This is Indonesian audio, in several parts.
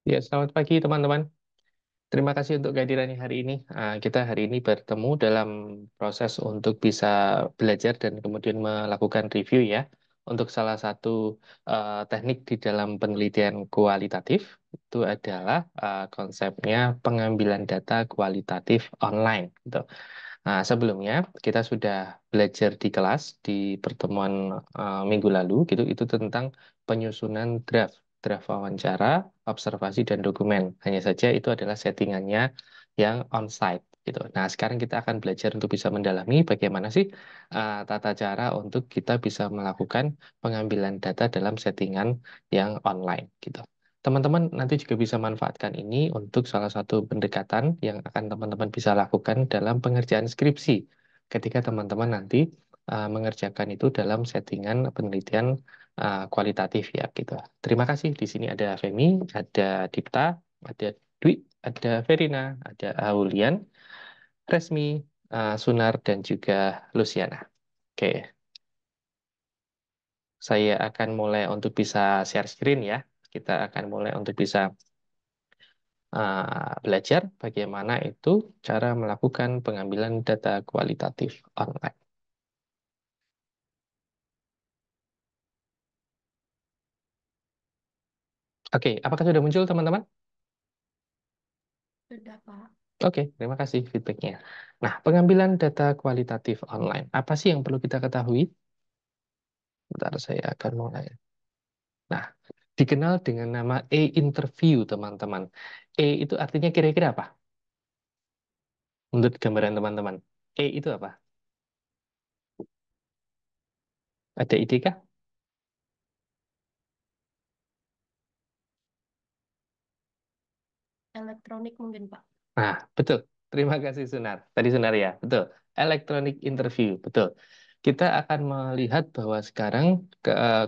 Ya, selamat pagi teman-teman. Terima kasih untuk kehadirannya hari ini. Kita hari ini bertemu dalam proses untuk bisa belajar dan kemudian melakukan review ya. Untuk salah satu teknik di dalam penelitian kualitatif itu adalah konsepnya pengambilan data kualitatif online gitu. Nah, sebelumnya kita sudah belajar di kelas di pertemuan minggu lalu gitu itu tentang penyusunan draft wawancara, observasi dan dokumen. Hanya saja itu adalah settingannya yang on-site gitu. Nah, sekarang kita akan belajar untuk bisa mendalami bagaimana sih tata cara untuk kita bisa melakukan pengambilan data dalam settingan yang online gitu. Teman-teman nanti juga bisa manfaatkan ini untuk salah satu pendekatan yang akan teman-teman bisa lakukan dalam pengerjaan skripsi. Ketika teman-teman nanti mengerjakan itu dalam settingan penelitian kualitatif ya gitu. Terima kasih. Di sini ada Femi, ada Dipta, ada Dwi, ada Verina, ada Aulian, Resmi, Sunar, dan juga Luciana. Oke, saya akan mulai untuk bisa share screen ya. Kita akan mulai untuk bisa belajar bagaimana itu cara melakukan pengambilan data kualitatif online. Oke, apakah sudah muncul teman-teman? Sudah, Pak. Oke, terima kasih feedbacknya. Nah, pengambilan data kualitatif online. Apa sih yang perlu kita ketahui? Bentar, saya akan mulai. Nah, dikenal dengan nama e-interview, teman-teman. E itu artinya kira-kira apa? Menurut gambaran teman-teman. E itu apa? Ada ide kah? Elektronik mungkin, Pak. Nah, betul. Terima kasih Sunar. Tadi Sunar ya, betul. Electronic interview, betul. Kita akan melihat bahwa sekarang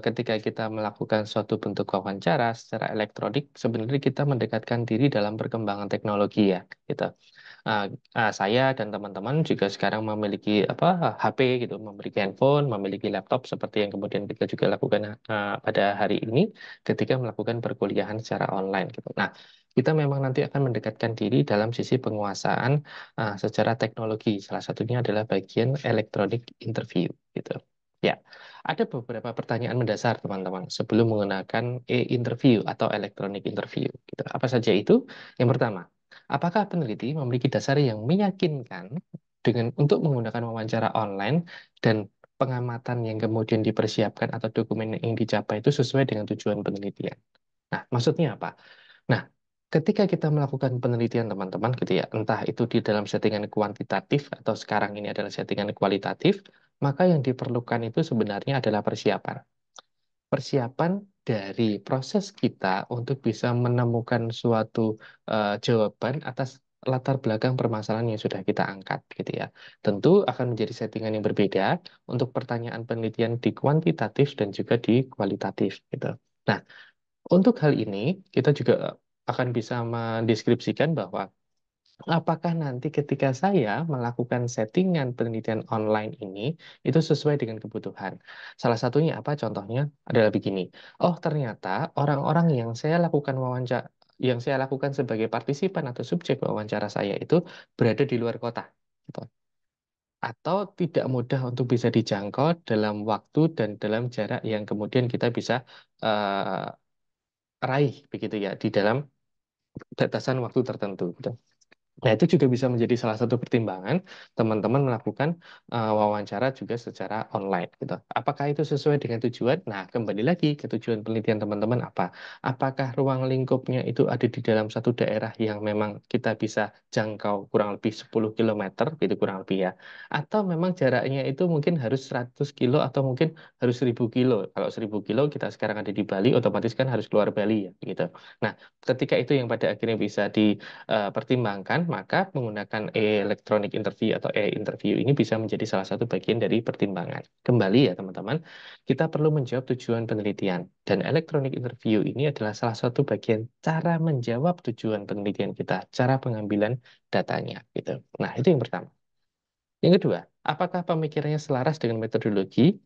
ketika kita melakukan suatu bentuk wawancara secara elektronik, sebenarnya kita mendekatkan diri dalam perkembangan teknologi ya, gitu. Uh, saya dan teman-teman juga sekarang memiliki apa HP gitu, memiliki handphone, memiliki laptop seperti yang kemudian kita juga lakukan pada hari ini ketika melakukan perkuliahan secara online gitu. Nah, kita memang nanti akan mendekatkan diri dalam sisi penguasaan secara teknologi. Salah satunya adalah bagian electronic interview gitu. Ya, ada beberapa pertanyaan mendasar teman-teman sebelum menggunakan e-interview atau electronic interview gitu. Apa saja itu? Yang pertama, apakah peneliti memiliki dasar yang meyakinkan dengan untuk menggunakan wawancara online dan pengamatan yang kemudian dipersiapkan atau dokumen yang dicapai itu sesuai dengan tujuan penelitian? Nah, maksudnya apa? Nah, ketika kita melakukan penelitian teman-teman gitu ya, entah itu di dalam settingan kuantitatif atau sekarang ini adalah settingan kualitatif, maka yang diperlukan itu sebenarnya adalah persiapan. Persiapan dari proses kita untuk bisa menemukan suatu jawaban atas latar belakang permasalahan yang sudah kita angkat gitu ya. Tentu akan menjadi settingan yang berbeda untuk pertanyaan penelitian di kuantitatif dan juga di kualitatif gitu. Nah, untuk hal ini, kita juga akan bisa mendeskripsikan bahwa apakah nanti ketika saya melakukan settingan penelitian online ini, itu sesuai dengan kebutuhan. Salah satunya apa? Contohnya adalah begini. Oh, ternyata orang-orang yang saya lakukan sebagai partisipan atau subjek wawancara saya itu berada di luar kota. Gitu. Atau tidak mudah untuk bisa dijangkau dalam waktu dan dalam jarak yang kemudian kita bisa eh, raih begitu ya di dalam batasan waktu tertentu gitu. Nah, itu juga bisa menjadi salah satu pertimbangan teman-teman melakukan wawancara juga secara online gitu. Apakah itu sesuai dengan tujuan? Nah, kembali lagi ke tujuan penelitian teman-teman apa? Apakah ruang lingkupnya itu ada di dalam satu daerah yang memang kita bisa jangkau kurang lebih 10 kilometer gitu kurang lebih ya. Atau memang jaraknya itu mungkin harus 100 kilo atau mungkin harus 1000 kilo. Kalau 1000 kilo kita sekarang ada di Bali, otomatis kan harus keluar Bali ya gitu. Nah, ketika itu yang pada akhirnya bisa pertimbangkan, maka menggunakan electronic interview atau e-interview ini bisa menjadi salah satu bagian dari pertimbangan. Kembali ya teman-teman, kita perlu menjawab tujuan penelitian. Dan electronic interview ini adalah salah satu bagian cara menjawab tujuan penelitian kita, cara pengambilan datanya. Gitu. Nah, itu yang pertama. Yang kedua, apakah pemikirannya selaras dengan metodologi?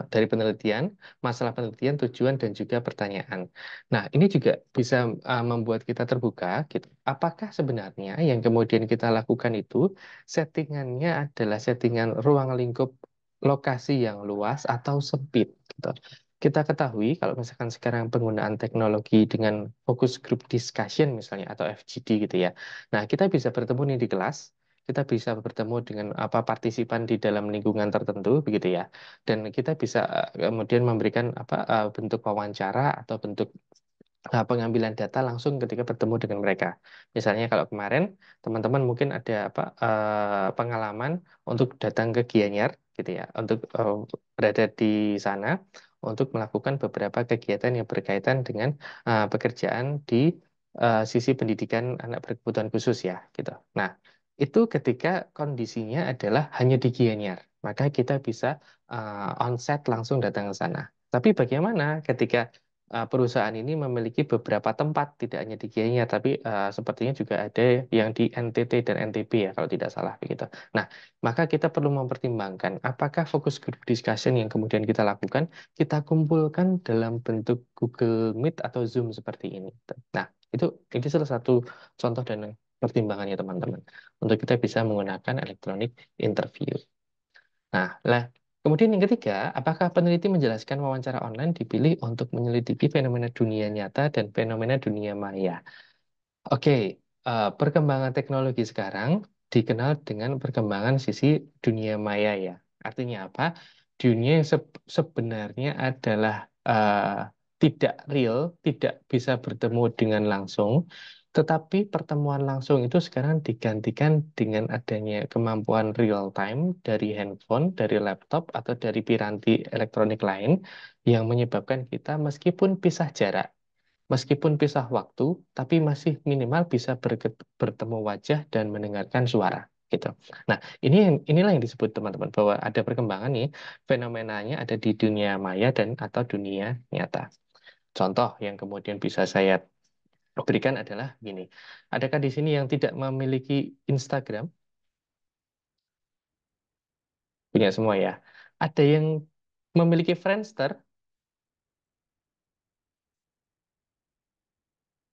dari penelitian, masalah penelitian, tujuan, dan juga pertanyaan. Nah, ini juga bisa membuat kita terbuka, gitu. Apakah sebenarnya yang kemudian kita lakukan itu settingannya adalah settingan ruang lingkup lokasi yang luas atau sempit, gitu. Kita ketahui kalau misalkan sekarang penggunaan teknologi dengan focus group discussion misalnya atau FGD gitu ya. Nah, kita bisa bertemu nih di kelas, kita bisa bertemu dengan apa partisipan di dalam lingkungan tertentu begitu ya, dan kita bisa kemudian memberikan apa bentuk wawancara atau bentuk pengambilan data langsung ketika bertemu dengan mereka. Misalnya kalau kemarin teman-teman mungkin ada apa pengalaman untuk datang ke Gianyar gitu ya, untuk berada di sana untuk melakukan beberapa kegiatan yang berkaitan dengan pekerjaan di sisi pendidikan anak berkebutuhan khusus ya gitu. Nah, itu ketika kondisinya adalah hanya di Gianyar, maka kita bisa onsite langsung datang ke sana. Tapi bagaimana ketika perusahaan ini memiliki beberapa tempat, tidak hanya di Gianyar, tapi sepertinya juga ada yang di NTT dan NTB ya, kalau tidak salah begitu. Nah, maka kita perlu mempertimbangkan apakah fokus group discussion yang kemudian kita lakukan, kita kumpulkan dalam bentuk Google Meet atau Zoom seperti ini. Nah, ini salah satu contoh dan pertimbangannya teman-teman untuk kita bisa menggunakan elektronik interview. Nah, lah, kemudian yang ketiga, apakah peneliti menjelaskan wawancara online dipilih untuk menyelidiki fenomena dunia nyata dan fenomena dunia maya? Oke, perkembangan teknologi sekarang dikenal dengan perkembangan sisi dunia maya ya. Artinya apa? Dunia yang sebenarnya adalah tidak real, tidak bisa bertemu dengan langsung, tetapi pertemuan langsung itu sekarang digantikan dengan adanya kemampuan real time dari handphone, dari laptop, atau dari piranti elektronik lain yang menyebabkan kita meskipun pisah jarak, meskipun pisah waktu, tapi masih minimal bisa bertemu wajah dan mendengarkan suara. Gitu. Nah, inilah yang disebut teman-teman bahwa ada perkembangan nih, fenomenanya ada di dunia maya dan atau dunia nyata. Contoh yang kemudian bisa saya berikan adalah gini. Adakah di sini yang tidak memiliki Instagram? Punya semua ya. Ada yang memiliki Friendster?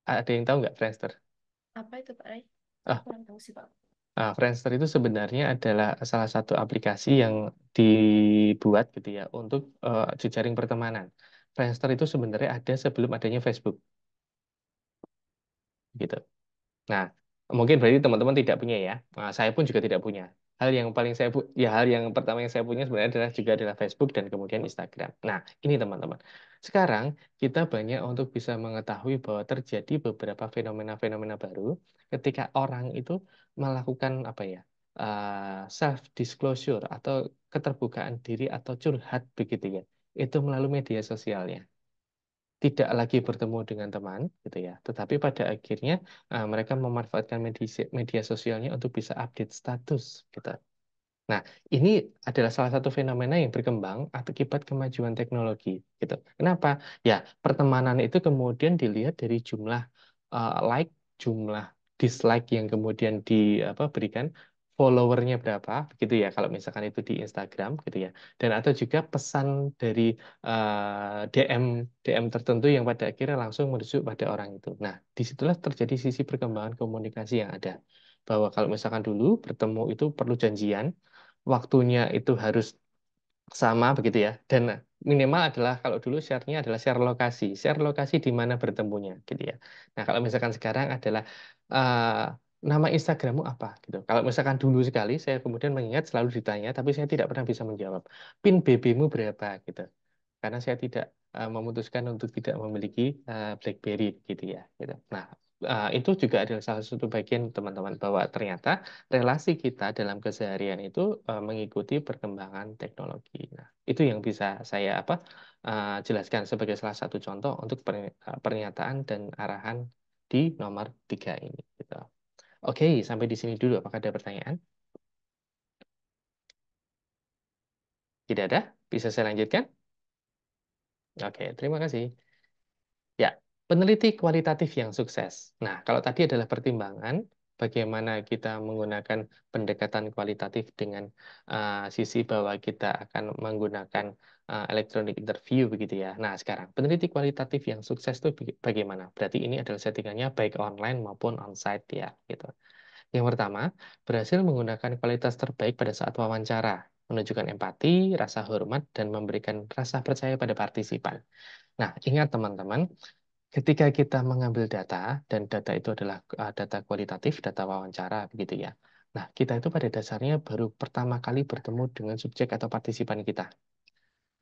Ada yang tahu nggak Friendster? Apa itu Pak Ray? Saya Ah, kurang tahu sih Pak. Friendster itu sebenarnya adalah salah satu aplikasi yang dibuat gitu ya untuk jejaring pertemanan. Friendster itu sebenarnya ada sebelum adanya Facebook gitu. Nah, mungkin berarti teman-teman tidak punya ya. Nah, saya pun juga tidak punya. Hal yang pertama yang saya punya sebenarnya adalah Facebook dan kemudian Instagram. Nah, ini teman-teman. Sekarang kita banyak untuk bisa mengetahui bahwa terjadi beberapa fenomena-fenomena baru ketika orang itu melakukan apa ya? Self disclosure atau keterbukaan diri atau curhat begitu ya. Itu melalui media sosialnya, tidak lagi bertemu dengan teman gitu ya, tetapi pada akhirnya mereka memanfaatkan media sosialnya untuk bisa update status gitu. Nah, ini adalah salah satu fenomena yang berkembang akibat kemajuan teknologi gitu. Kenapa? Ya, pertemanan itu kemudian dilihat dari jumlah like, jumlah dislike yang kemudian berikan, followernya berapa, begitu ya. Kalau misalkan itu di Instagram, gitu ya. Dan atau juga pesan dari DM tertentu yang pada akhirnya langsung merujuk pada orang itu. Nah, disitulah terjadi sisi perkembangan komunikasi yang ada. Bahwa kalau misalkan dulu bertemu itu perlu janjian, waktunya itu harus sama begitu ya, dan minimal adalah kalau dulu share-nya adalah share lokasi di mana bertemunya gitu ya. Nah, kalau misalkan sekarang adalah nama Instagrammu apa gitu. Kalau misalkan dulu sekali saya kemudian mengingat selalu ditanya tapi saya tidak pernah bisa menjawab, pin BB-mu berapa gitu, karena saya tidak memutuskan untuk tidak memiliki BlackBerry gitu ya gitu. Nah, itu juga adalah salah satu bagian teman-teman bahwa ternyata relasi kita dalam keseharian itu mengikuti perkembangan teknologi. Nah, itu yang bisa saya jelaskan sebagai salah satu contoh untuk pernyataan dan arahan di nomor 3 ini gitu. Oke, sampai di sini dulu. Apakah ada pertanyaan? Tidak ada? Bisa saya lanjutkan? Oke, terima kasih. Ya, peneliti kualitatif yang sukses. Nah, kalau tadi adalah pertimbangan, bagaimana kita menggunakan pendekatan kualitatif dengan sisi bahwa kita akan menggunakan electronic interview begitu ya. Nah, sekarang peneliti kualitatif yang sukses itu bagaimana? Berarti ini adalah settingannya baik online maupun onsite ya, gitu. Yang pertama, berhasil menggunakan kualitas terbaik pada saat wawancara, menunjukkan empati, rasa hormat, dan memberikan rasa percaya pada partisipan. Nah, ingat teman-teman, ketika kita mengambil data, dan data itu adalah data kualitatif, data wawancara, begitu ya. Nah, kita itu pada dasarnya baru pertama kali bertemu dengan subjek atau partisipan kita.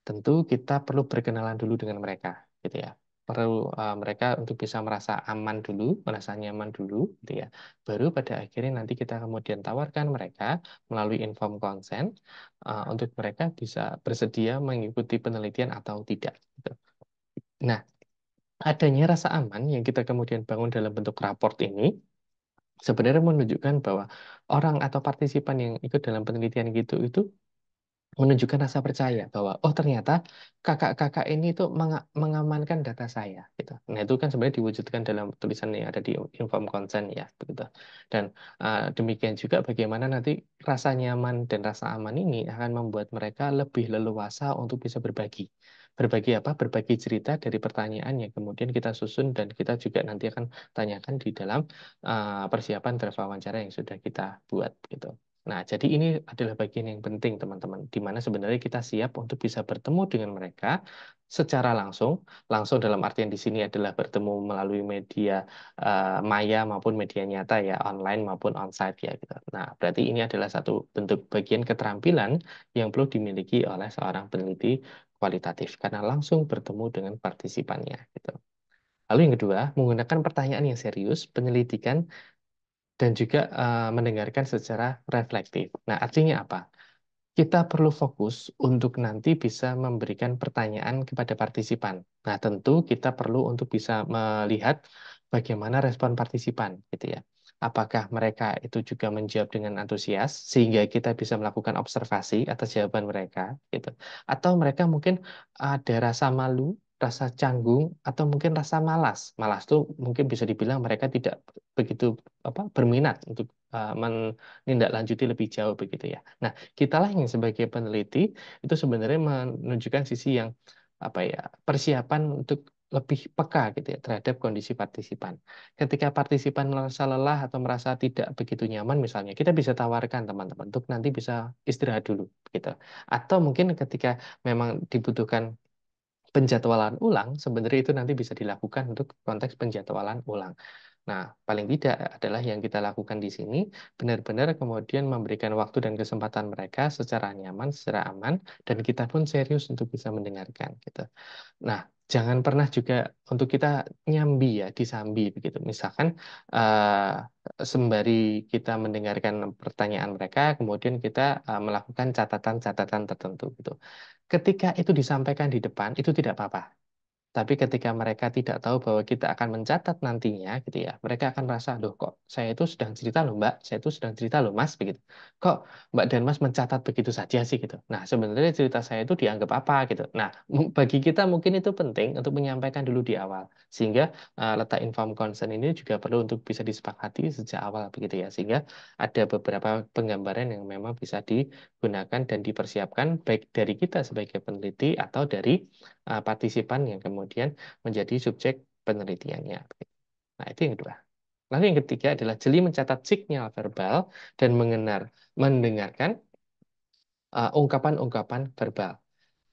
Tentu kita perlu berkenalan dulu dengan mereka, gitu ya. Perlu mereka untuk bisa merasa aman dulu, merasa nyaman dulu, gitu ya. Baru pada akhirnya nanti kita kemudian tawarkan mereka melalui inform consent untuk mereka bisa bersedia mengikuti penelitian atau tidak. Gitu. Nah, adanya rasa aman yang kita kemudian bangun dalam bentuk raport ini sebenarnya menunjukkan bahwa orang atau partisipan yang ikut dalam penelitian gitu itu menunjukkan rasa percaya bahwa oh ternyata kakak-kakak ini itu mengamankan data saya gitu. Nah, itu kan sebenarnya diwujudkan dalam tulisan yang ada di inform consent ya begitu. Dan demikian juga bagaimana nanti rasa nyaman dan rasa aman ini akan membuat mereka lebih leluasa untuk bisa berbagi. Berbagi apa? Berbagi cerita dari pertanyaan yang kemudian kita susun dan kita juga nanti akan tanyakan di dalam persiapan draft wawancara yang sudah kita buat gitu. Nah, jadi ini adalah bagian yang penting, teman-teman, di mana sebenarnya kita siap untuk bisa bertemu dengan mereka secara langsung, langsung dalam artian di sini adalah bertemu melalui media maya maupun media nyata ya, online maupun onsite ya gitu. Nah, berarti ini adalah satu bentuk bagian keterampilan yang perlu dimiliki oleh seorang peneliti kualitatif karena langsung bertemu dengan partisipannya gitu. Lalu yang kedua, menggunakan pertanyaan yang serius, penyelidikan dan juga mendengarkan secara reflektif. Nah, artinya apa? Kita perlu fokus untuk nanti bisa memberikan pertanyaan kepada partisipan. Nah, tentu kita perlu untuk bisa melihat bagaimana respon partisipan, gitu ya. Apakah mereka itu juga menjawab dengan antusias sehingga kita bisa melakukan observasi atas jawaban mereka, gitu. Atau mereka mungkin ada rasa malu, rasa canggung, atau mungkin rasa malas. Malas tuh mungkin bisa dibilang mereka tidak begitu berminat untuk menindaklanjuti lebih jauh begitu ya. Nah, kitalah yang sebagai peneliti itu sebenarnya menunjukkan sisi yang persiapan untuk lebih peka gitu ya terhadap kondisi partisipan. Ketika partisipan merasa lelah atau merasa tidak begitu nyaman misalnya, kita bisa tawarkan teman-teman untuk nanti bisa istirahat dulu gitu. Atau mungkin ketika memang dibutuhkan penjadwalan ulang, sebenarnya itu nanti bisa dilakukan untuk konteks penjadwalan ulang. Nah, paling tidak adalah yang kita lakukan di sini benar-benar kemudian memberikan waktu dan kesempatan mereka secara nyaman, secara aman, dan kita pun serius untuk bisa mendengarkan gitu. Nah, jangan pernah juga untuk kita nyambi ya, disambi begitu. Misalkan sembari kita mendengarkan pertanyaan mereka, kemudian kita melakukan catatan-catatan tertentu gitu. Ketika itu disampaikan di depan, itu tidak apa-apa. Tapi ketika mereka tidak tahu bahwa kita akan mencatat nantinya, gitu ya, mereka akan merasa, loh kok saya itu sedang cerita loh Mbak, saya itu sedang cerita loh Mas, begitu. Kok Mbak dan Mas mencatat begitu saja sih, gitu. Nah, sebenarnya cerita saya itu dianggap apa, gitu. Nah, bagi kita mungkin itu penting untuk menyampaikan dulu di awal, sehingga letak inform consent ini juga perlu untuk bisa disepakati sejak awal, begitu ya, sehingga ada beberapa penggambaran yang memang bisa digunakan dan dipersiapkan baik dari kita sebagai peneliti atau dari partisipan yang kemudian menjadi subjek penelitiannya. Nah, itu yang kedua. Lalu yang ketiga adalah jeli mencatat sinyal verbal dan mendengarkan ungkapan-ungkapan verbal.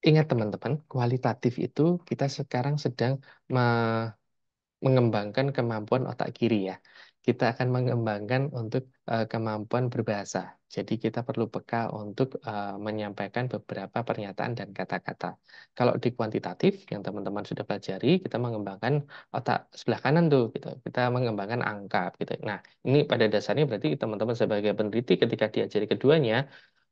Ingat teman-teman, kualitatif itu kita sekarang sedang mengembangkan kemampuan otak kiri ya. Kita akan mengembangkan untuk kemampuan berbahasa. Jadi kita perlu peka untuk menyampaikan beberapa pernyataan dan kata-kata. Kalau di kuantitatif yang teman-teman sudah pelajari, kita mengembangkan otak sebelah kanan tuh gitu. Kita mengembangkan angka gitu. Nah, ini pada dasarnya berarti teman-teman sebagai peneliti ketika diajari keduanya,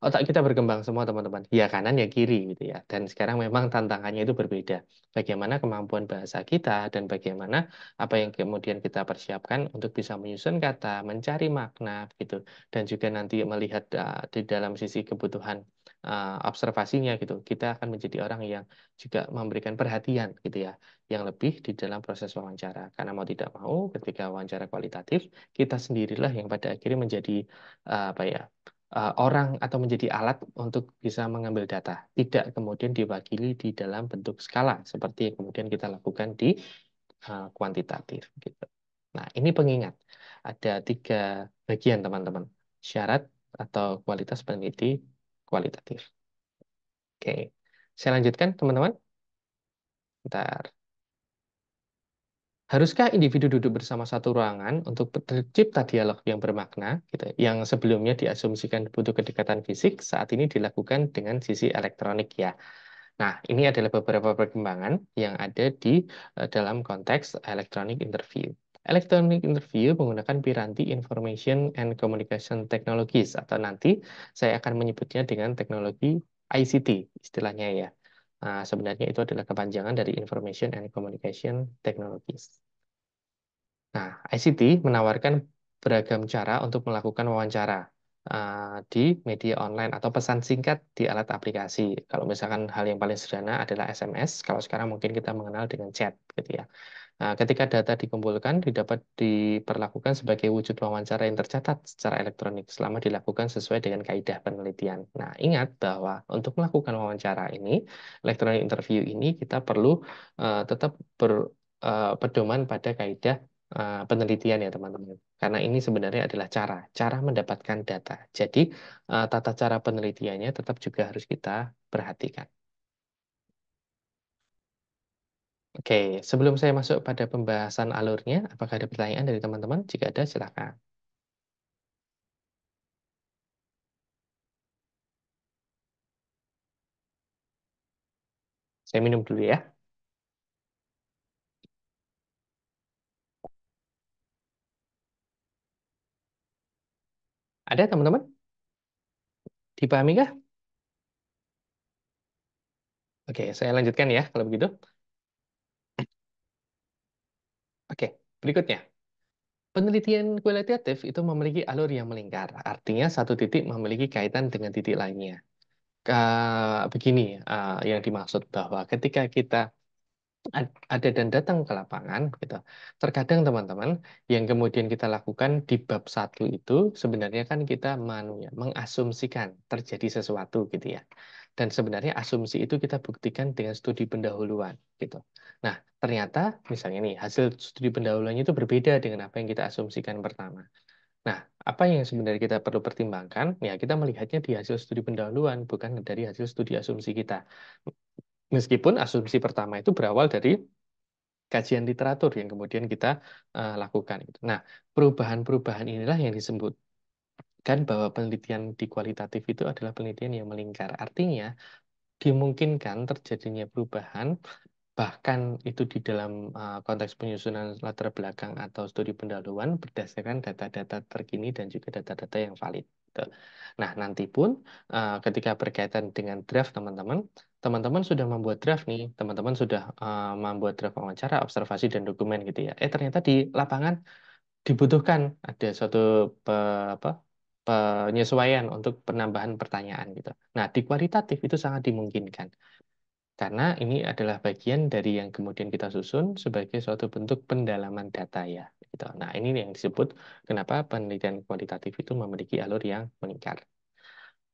otak kita berkembang semua teman-teman. Ya kanan ya kiri gitu ya. Dan sekarang memang tantangannya itu berbeda. Bagaimana kemampuan bahasa kita dan bagaimana apa yang kemudian kita persiapkan untuk bisa menyusun kata, mencari makna gitu, dan juga nanti melihat di dalam sisi kebutuhan observasinya gitu. Kita akan menjadi orang yang juga memberikan perhatian gitu ya, yang lebih di dalam proses wawancara. Karena mau tidak mau, ketika wawancara kualitatif, kita sendirilah yang pada akhirnya menjadi apa ya, orang atau menjadi alat untuk bisa mengambil data, tidak kemudian diwakili di dalam bentuk skala seperti yang kemudian kita lakukan di kuantitatif gitu. Nah, ini pengingat. Ada 3 bagian, teman-teman. Syarat atau kualitas peneliti kualitatif. Oke. Saya lanjutkan, teman-teman. Bentar. Haruskah individu duduk bersama satu ruangan untuk tercipta dialog yang bermakna, gitu, yang sebelumnya diasumsikan butuh kedekatan fisik, saat ini dilakukan dengan sisi elektronik ya. Nah, ini adalah beberapa perkembangan yang ada di dalam konteks electronic interview. Electronic interview menggunakan piranti Information and Communication Technologies, atau nanti saya akan menyebutnya dengan teknologi ICT, istilahnya ya. Nah, sebenarnya itu adalah kepanjangan dari Information and Communication Technologies. Nah, ICT menawarkan beragam cara untuk melakukan wawancara di media online atau pesan singkat di alat aplikasi. Kalau misalkan hal yang paling sederhana adalah SMS, kalau sekarang mungkin kita mengenal dengan chat, gitu ya. Nah, ketika data dikumpulkan, didapat diperlakukan sebagai wujud wawancara yang tercatat secara elektronik selama dilakukan sesuai dengan kaidah penelitian. Nah, ingat bahwa untuk melakukan wawancara ini, electronic interview ini, kita perlu tetap berpedoman pada kaidah penelitian ya, teman-teman. Karena ini sebenarnya adalah cara mendapatkan data. Jadi, tata cara penelitiannya tetap juga harus kita perhatikan. Oke, sebelum saya masuk pada pembahasan alurnya, apakah ada pertanyaan dari teman-teman? Jika ada, silakan. Saya minum dulu ya. Ada teman-teman? Dipahami kah? Oke, saya lanjutkan ya kalau begitu. Oke, berikutnya. Penelitian kualitatif itu memiliki alur yang melingkar. Artinya satu titik memiliki kaitan dengan titik lainnya. Begini yang dimaksud bahwa ketika kita ada dan datang ke lapangan gitu. Terkadang teman-teman yang kemudian kita lakukan di bab 1 itu sebenarnya kan kita mengasumsikan terjadi sesuatu gitu ya. Dan sebenarnya asumsi itu kita buktikan dengan studi pendahuluan gitu. Nah, ternyata misalnya nih hasil studi pendahuluannya itu berbeda dengan apa yang kita asumsikan pertama. Nah, apa yang sebenarnya kita perlu pertimbangkan? Ya, kita melihatnya di hasil studi pendahuluan, bukan dari hasil studi asumsi kita. Meskipun asumsi pertama itu berawal dari kajian literatur yang kemudian kita lakukan. Nah, perubahan-perubahan inilah yang disebutkan bahwa penelitian di kualitatif itu adalah penelitian yang melingkar. Artinya, dimungkinkan terjadinya perubahan bahkan itu di dalam konteks penyusunan latar belakang atau studi pendahuluan berdasarkan data-data terkini dan juga data-data yang valid. Gitu. Nah, nanti pun ketika berkaitan dengan draft teman-teman, teman-teman sudah membuat draft nih, teman-teman sudah membuat draft wawancara, observasi dan dokumen gitu ya. Ternyata di lapangan dibutuhkan ada suatu apa, penyesuaian untuk penambahan pertanyaan gitu. Nah, di kualitatif itu sangat dimungkinkan. Karena ini adalah bagian dari yang kemudian kita susun sebagai suatu bentuk pendalaman data ya. Gitu. Nah, ini yang disebut kenapa penelitian kualitatif itu memiliki alur yang meningkat.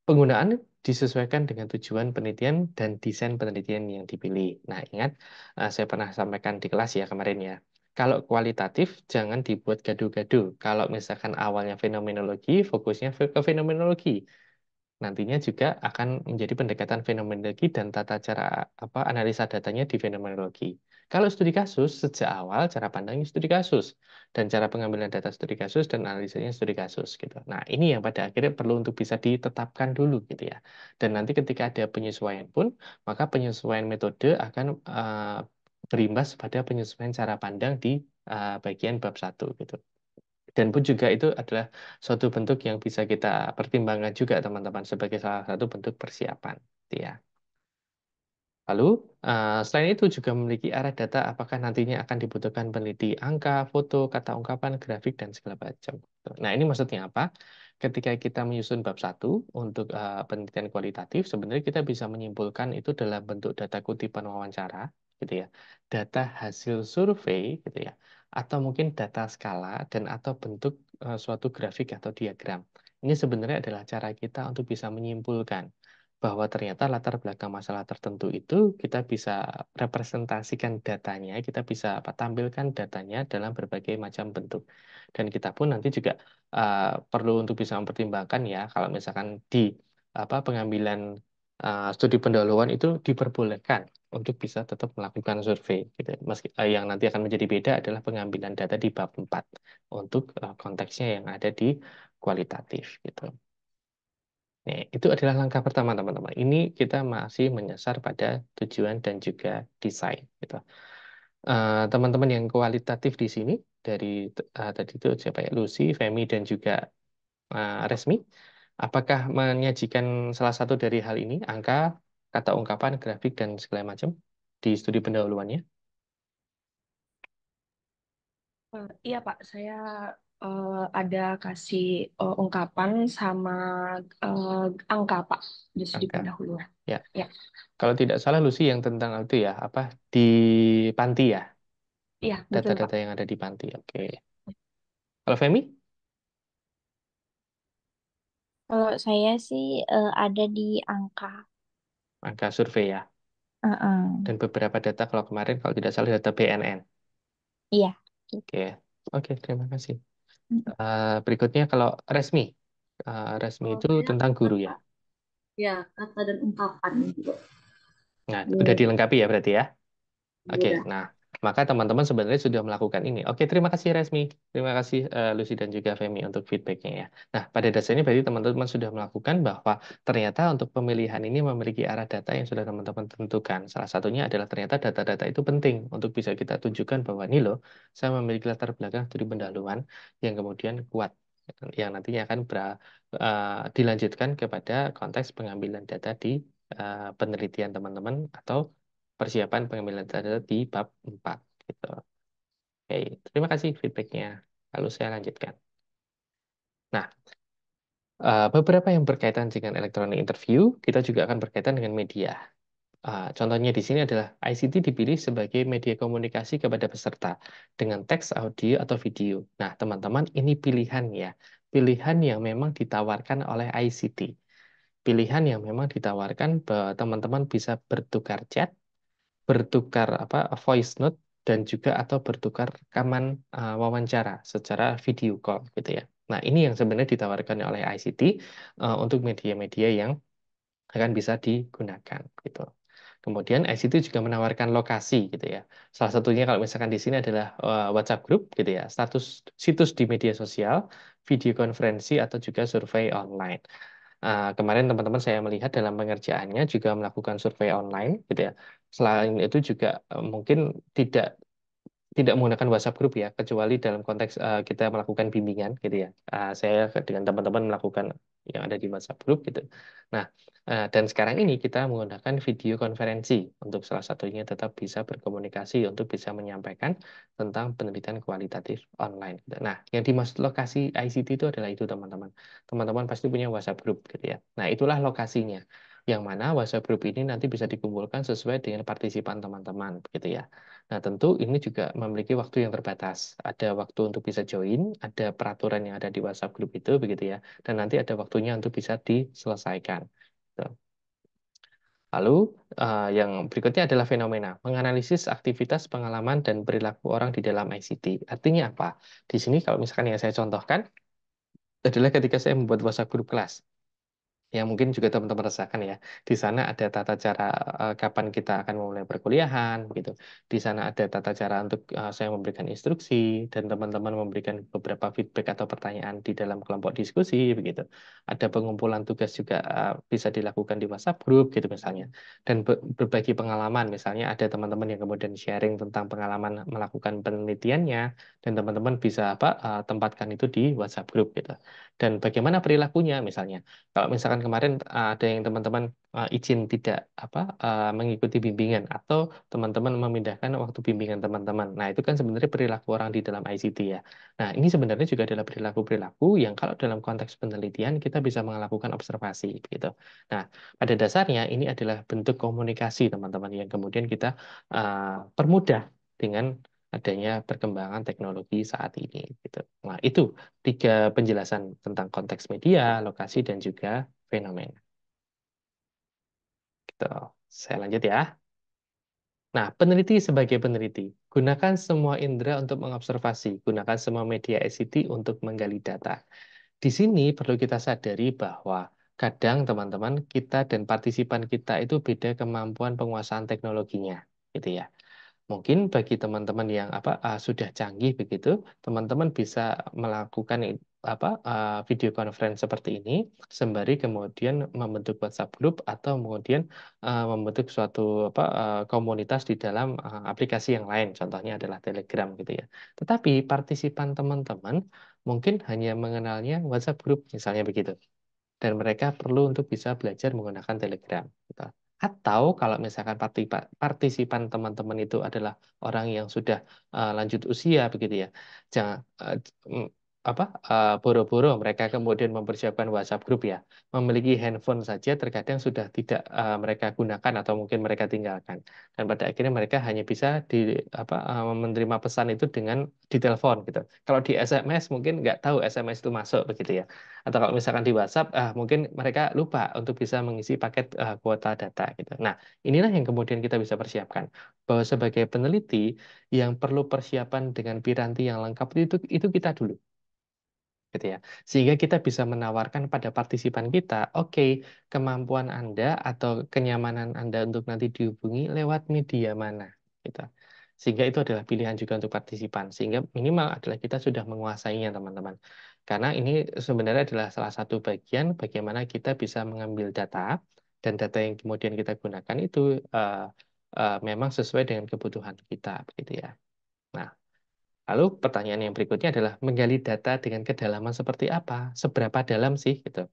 Penggunaan disesuaikan dengan tujuan penelitian dan desain penelitian yang dipilih. Nah, ingat, saya pernah sampaikan di kelas ya kemarin ya. Kalau kualitatif, jangan dibuat gaduh-gaduh. Kalau misalkan awalnya fenomenologi, fokusnya ke fenomenologi nantinya juga akan menjadi pendekatan fenomenologi dan tata cara analisa datanya di fenomenologi. Kalau studi kasus, sejak awal cara pandangnya studi kasus dan cara pengambilan data studi kasus dan analisanya studi kasus gitu. Nah, ini yang pada akhirnya perlu untuk bisa ditetapkan dulu gitu ya. Dan nanti ketika ada penyesuaian pun, maka penyesuaian metode akan berimbas pada penyesuaian cara pandang di bagian bab 1 gitu. Dan pun juga itu adalah suatu bentuk yang bisa kita pertimbangkan juga teman-teman sebagai salah satu bentuk persiapan. Gitu ya. Lalu, selain itu juga memiliki arah data apakah nantinya akan dibutuhkan peneliti angka, foto, kata ungkapan, grafik, dan segala macam. Nah, ini maksudnya apa? ketika kita menyusun bab satu untuk penelitian kualitatif, sebenarnya kita bisa menyimpulkan itu dalam bentuk data kutipan wawancara, gitu ya, data hasil survei, gitu ya, atau mungkin data skala dan atau bentuk suatu grafik atau diagram. Ini sebenarnya adalah cara kita untuk bisa menyimpulkan bahwa ternyata latar belakang masalah tertentu itu kita bisa representasikan datanya, kita bisa tampilkan datanya dalam berbagai macam bentuk. Dan kita pun nanti juga perlu untuk bisa mempertimbangkan ya kalau misalkan di pengambilan studi pendahuluan itu diperbolehkan untuk bisa tetap melakukan survei gitu. Meski yang nanti akan menjadi beda adalah pengambilan data di bab 4 untuk konteksnya yang ada di kualitatif gitu. Nih, itu adalah langkah pertama teman-teman. Ini kita masih menyasar pada tujuan dan juga desain gitu. Teman-teman yang kualitatif di sini dari tadi itu siapa ya, Lucy, Femi dan juga Resmi, apakah menyajikan salah satu dari hal ini, angka, kata ungkapan, grafik dan segala macam di studi pendahuluannya? Iya Pak, saya ada kasih ungkapan sama eh, angka Pak di studi Angka, pendahuluan. ya. Ya, Kalau tidak salah Lucy yang tentang itu ya, apa di panti ya, iya betul Pak. data-data yang ada di panti. Oke. Kalau Femi, Kalau saya sih ada di angka. angka survei ya. Heeh. Dan beberapa data kalau kemarin kalau tidak salah data BNN. Iya. Gitu. Oke, oke, terima kasih. Mm. Berikutnya kalau Resmi, Resmi Kalau itu saya tentang guru ya. kata, ya kata dan ungkapan juga. Nah, udah Ya, dilengkapi ya berarti ya. Oke, udah. nah maka teman-teman sebenarnya sudah melakukan ini. Oke, terima kasih Resmi, terima kasih Lucy dan juga Femi untuk feedbacknya ya. Nah, pada dasarnya berarti teman-teman sudah melakukan bahwa ternyata untuk pemilihan ini memiliki arah data yang sudah teman-teman tentukan. Salah satunya adalah ternyata data-data itu penting untuk bisa kita tunjukkan bahwa nih loh, saya memiliki latar belakang studi pendahuluan yang kemudian kuat, yang nantinya akan dilanjutkan kepada konteks pengambilan data di penelitian teman-teman atau persiapan pengambilan data di bab 4 gitu. Oke, terima kasih feedbacknya. Lalu saya lanjutkan. Nah, beberapa yang berkaitan dengan electronic interview, kita juga akan berkaitan dengan media. Contohnya di sini adalah ICT dipilih sebagai media komunikasi kepada peserta dengan teks, audio, atau video. Nah, teman-teman, ini pilihan ya. Pilihan yang memang ditawarkan oleh ICT. Pilihan yang memang ditawarkan bahwa teman-teman bisa bertukar chat, bertukar voice note dan juga atau bertukar rekaman wawancara secara video call gitu ya. Nah, ini yang sebenarnya ditawarkan oleh ICT untuk media-media yang akan bisa digunakan gitu. Kemudian ICT juga menawarkan lokasi gitu ya. Salah satunya kalau misalkan di sini adalah WhatsApp group gitu ya, status situs di media sosial, video konferensi atau juga survei online. Kemarin teman-teman saya melihat dalam pengerjaannya juga melakukan survei online gitu ya. Selain itu juga mungkin tidak tidak menggunakan WhatsApp group ya, kecuali dalam konteks kita melakukan bimbingan gitu ya. Saya dengan teman-teman melakukan yang ada di WhatsApp group gitu. Nah, dan sekarang ini kita menggunakan video konferensi untuk salah satunya tetap bisa berkomunikasi untuk bisa menyampaikan tentang penelitian kualitatif online gitu. Nah, yang dimaksud lokasi ICT itu adalah itu teman-teman. Teman-teman pasti punya WhatsApp group gitu ya. Nah, itulah lokasinya. Yang mana WhatsApp group ini nanti bisa dikumpulkan sesuai dengan partisipan teman-teman gitu ya. Nah, tentu ini juga memiliki waktu yang terbatas. Ada waktu untuk bisa join, ada peraturan yang ada di WhatsApp group itu, begitu ya. Dan nanti ada waktunya untuk bisa diselesaikan. Gitu. Lalu, yang berikutnya adalah fenomena. Menganalisis aktivitas, pengalaman, dan perilaku orang di dalam ICT. Artinya apa? Di sini kalau misalkan yang saya contohkan, adalah ketika saya membuat WhatsApp group kelas yang mungkin juga teman-teman rasakan ya. Di sana ada tata cara kapan kita akan memulai perkuliahan, gitu. Di sana ada tata cara untuk saya memberikan instruksi dan teman-teman memberikan beberapa feedback atau pertanyaan di dalam kelompok diskusi, begitu. Ada pengumpulan tugas juga bisa dilakukan di WhatsApp group, gitu misalnya. Dan berbagi pengalaman, misalnya ada teman-teman yang kemudian sharing tentang pengalaman melakukan penelitiannya, dan teman-teman bisa tempatkan itu di WhatsApp group, gitu. Dan bagaimana perilakunya misalnya. Kalau misalkan kemarin ada yang teman-teman izin tidak mengikuti bimbingan atau teman-teman memindahkan waktu bimbingan teman-teman. Nah, itu kan sebenarnya perilaku orang di dalam ICT ya. Nah, ini sebenarnya juga adalah perilaku-perilaku yang kalau dalam konteks penelitian kita bisa melakukan observasi gitu. Nah, pada dasarnya ini adalah bentuk komunikasi teman-teman yang kemudian kita permudah dengan adanya perkembangan teknologi saat ini gitu. Nah, itu 3 penjelasan tentang konteks media, lokasi dan juga fenomena. Gitu. Saya lanjut ya. Nah, peneliti sebagai peneliti, gunakan semua indera untuk mengobservasi, gunakan semua media ICT untuk menggali data. Di sini perlu kita sadari bahwa kadang teman-teman kita dan partisipan kita itu beda kemampuan penguasaan teknologinya, gitu ya. Mungkin bagi teman-teman yang sudah canggih begitu, teman-teman bisa melakukan video conference seperti ini sembari kemudian membentuk WhatsApp group atau kemudian membentuk suatu komunitas di dalam aplikasi yang lain, contohnya adalah Telegram gitu ya. Tetapi partisipan teman-teman mungkin hanya mengenalnya WhatsApp group misalnya begitu dan mereka perlu untuk bisa belajar menggunakan Telegram. Gitu. Atau kalau misalkan partisipan teman-teman itu adalah orang yang sudah lanjut usia begitu ya, jangan boro-boro mereka kemudian mempersiapkan WhatsApp grup ya, memiliki handphone saja terkadang sudah tidak mereka gunakan atau mungkin mereka tinggalkan, dan pada akhirnya mereka hanya bisa menerima pesan itu dengan di telepon gitu. Kalau di SMS mungkin nggak tahu SMS itu masuk begitu ya. Atau kalau misalkan di WhatsApp, mungkin mereka lupa untuk bisa mengisi paket kuota data gitu. Nah, inilah yang kemudian kita bisa persiapkan. Bahwa sebagai peneliti yang perlu persiapan dengan piranti yang lengkap itu kita dulu. Gitu ya. Sehingga kita bisa menawarkan pada partisipan kita, oke, kemampuan Anda atau kenyamanan Anda untuk nanti dihubungi lewat media mana. Gitu. Sehingga itu adalah pilihan juga untuk partisipan. Sehingga minimal adalah kita sudah menguasainya, teman-teman. Karena ini sebenarnya adalah salah satu bagian bagaimana kita bisa mengambil data, dan data yang kemudian kita gunakan itu memang sesuai dengan kebutuhan kita. Begitu ya. Nah, lalu pertanyaan yang berikutnya adalah menggali data dengan kedalaman seperti apa? Seberapa dalam sih gitu?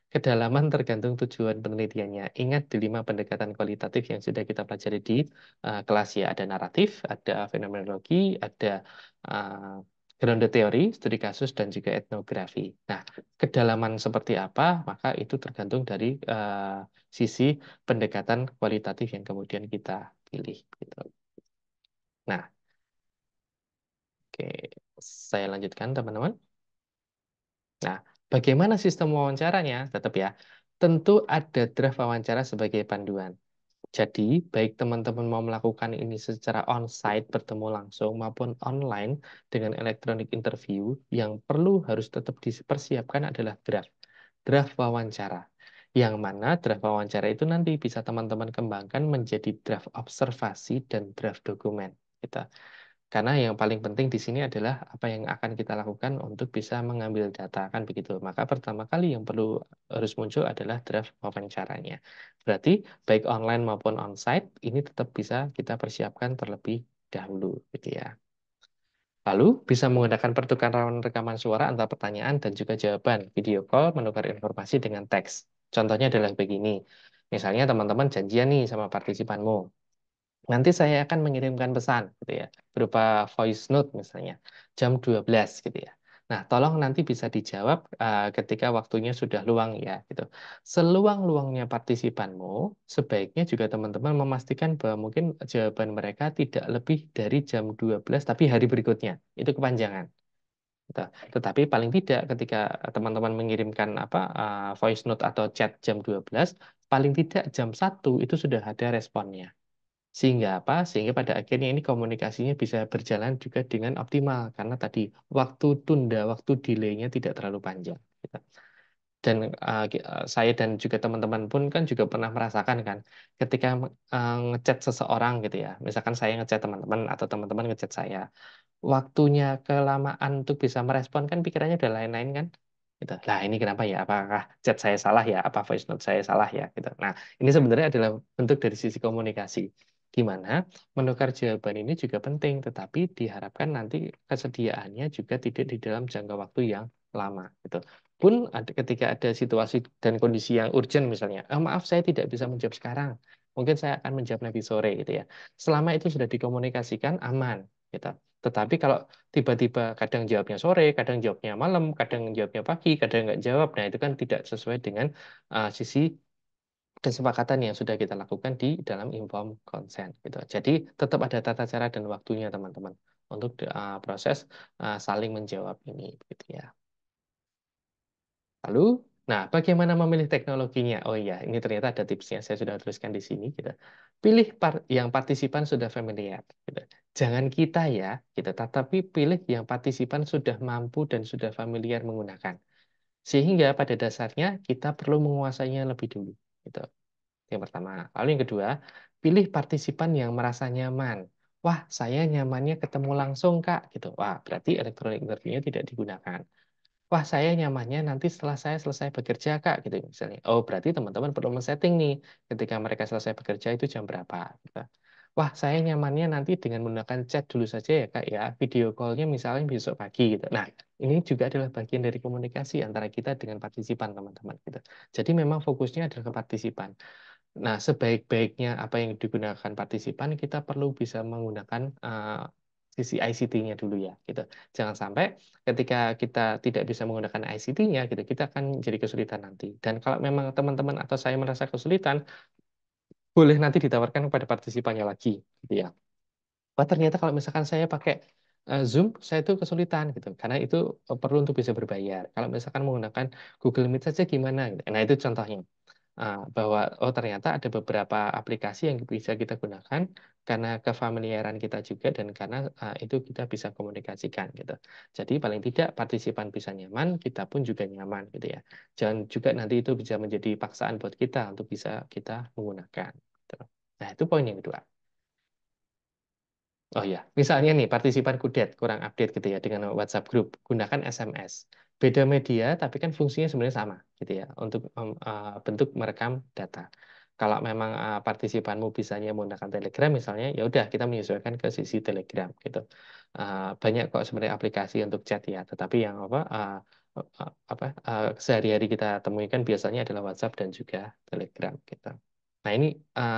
Kedalaman tergantung tujuan penelitiannya. Ingat di 5 pendekatan kualitatif yang sudah kita pelajari di kelas ya. Ada naratif, ada fenomenologi, ada uh, grounded teori, studi kasus, dan juga etnografi. Nah, kedalaman seperti apa? Maka itu tergantung dari sisi pendekatan kualitatif yang kemudian kita pilih. Gitu. Nah, oke, saya lanjutkan teman-teman. Nah, bagaimana sistem wawancaranya? Tetap ya, tentu ada draft wawancara sebagai panduan. Jadi, baik teman-teman mau melakukan ini secara on-site, bertemu langsung, maupun online dengan electronic interview, yang perlu harus tetap dipersiapkan adalah draft. Draft wawancara. Yang mana draft wawancara itu nanti bisa teman-teman kembangkan menjadi draft observasi dan draft dokumen. Gitu. Karena yang paling penting di sini adalah apa yang akan kita lakukan untuk bisa mengambil data, kan begitu. Maka pertama kali yang perlu harus muncul adalah draft wawancaranya. Berarti baik online maupun onsite ini tetap bisa kita persiapkan terlebih dahulu, gitu ya. Lalu bisa menggunakan pertukaran rekaman suara antar pertanyaan dan juga jawaban. Video call menukar informasi dengan teks. Contohnya adalah begini. Misalnya teman-teman janjian nih sama partisipanmu. Nanti saya akan mengirimkan pesan gitu ya, berupa voice note misalnya jam 12 gitu ya. Nah, tolong nanti bisa dijawab ketika waktunya sudah luang ya gitu. Seluang-luangnya partisipanmu, sebaiknya juga teman-teman memastikan bahwa mungkin jawaban mereka tidak lebih dari jam 12 tapi hari berikutnya. Itu kepanjangan. Gitu. Tetapi paling tidak ketika teman-teman mengirimkan voice note atau chat jam 12, paling tidak jam 1 itu sudah ada responnya. Sehingga apa? Sehingga pada akhirnya ini komunikasinya bisa berjalan juga dengan optimal karena tadi waktu tunda, waktu delay-nya tidak terlalu panjang. Gitu. Dan saya dan juga teman-teman pun kan juga pernah merasakan kan, ketika ngechat seseorang gitu ya, misalkan saya ngechat teman-teman atau teman-teman ngechat saya, waktunya kelamaan untuk bisa merespon kan pikirannya udah lain-lain kan. Gitu. Lah ini kenapa ya? Apakah chat saya salah ya? Apa voice note saya salah ya? Gitu. Nah, ini sebenarnya adalah bentuk dari sisi komunikasi. Gimana menukar jawaban ini juga penting, tetapi diharapkan nanti kesediaannya juga tidak di dalam jangka waktu yang lama. Gitu. Pun ketika ada situasi dan kondisi yang urgent misalnya, maaf saya tidak bisa menjawab sekarang, mungkin saya akan menjawab nanti sore gitu ya. Selama itu sudah dikomunikasikan aman gitu. Tetapi kalau tiba-tiba kadang jawabnya sore, kadang jawabnya malam, kadang jawabnya pagi, kadang nggak jawab, nah itu kan tidak sesuai dengan sisi kesepakatan yang sudah kita lakukan di dalam informed consent gitu. Jadi tetap ada tata cara dan waktunya teman-teman untuk proses saling menjawab ini gitu ya. Lalu, nah bagaimana memilih teknologinya? Oh iya, ini ternyata ada tipsnya. Saya sudah tuliskan di sini gitu. Pilih yang partisipan sudah familiar gitu. Jangan kita ya, gitu, tetapi pilih yang partisipan sudah mampu dan sudah familiar menggunakan. Sehingga pada dasarnya kita perlu menguasainya lebih dulu gitu. Yang pertama. Lalu yang kedua, pilih partisipan yang merasa nyaman. Wah, saya nyamannya ketemu langsung, Kak. Gitu. Wah, berarti elektronik interview-nya tidak digunakan. Wah, saya nyamannya nanti setelah saya selesai bekerja, Kak. Gitu misalnya. Oh, berarti teman-teman perlu men-setting nih. Ketika mereka selesai bekerja itu jam berapa. Gitu. Wah, saya nyamannya nanti dengan menggunakan chat dulu saja ya, Kak. Ya, video call-nya misalnya besok pagi. Gitu. Nah, ini juga adalah bagian dari komunikasi antara kita dengan partisipan, teman-teman. Gitu. Jadi memang fokusnya adalah ke partisipan. Nah, sebaik-baiknya apa yang digunakan partisipan, kita perlu bisa menggunakan sisi ICT-nya dulu ya, gitu. Jangan sampai ketika kita tidak bisa menggunakan ICT-nya, gitu, kita akan jadi kesulitan nanti. Dan kalau memang teman-teman atau saya merasa kesulitan, boleh nanti ditawarkan kepada partisipannya lagi, gitu ya. Wah, ternyata kalau misalkan saya pakai Zoom, saya itu kesulitan gitu, karena itu perlu untuk bisa berbayar. Kalau misalkan menggunakan Google Meet saja gimana? Gitu. Nah, itu contohnya. Bahwa oh ternyata ada beberapa aplikasi yang bisa kita gunakan karena kefamiliaran kita juga dan karena itu kita bisa komunikasikan gitu. Jadi paling tidak partisipan bisa nyaman, kita pun juga nyaman gitu ya. Jangan juga nanti itu bisa menjadi paksaan buat kita untuk bisa kita menggunakan. Gitu. Nah itu poin yang kedua. Oh ya, misalnya nih partisipan kudet kurang update gitu ya dengan WhatsApp group, gunakan SMS. Beda media tapi kan fungsinya sebenarnya sama gitu ya untuk bentuk merekam data. Kalau memang partisipanmu bisanya menggunakan Telegram misalnya, ya udah kita menyesuaikan ke sisi Telegram gitu. Banyak kok sebenarnya aplikasi untuk chat ya, tetapi yang sehari-hari kita temui kan biasanya adalah WhatsApp dan juga Telegram gitu. Nah ini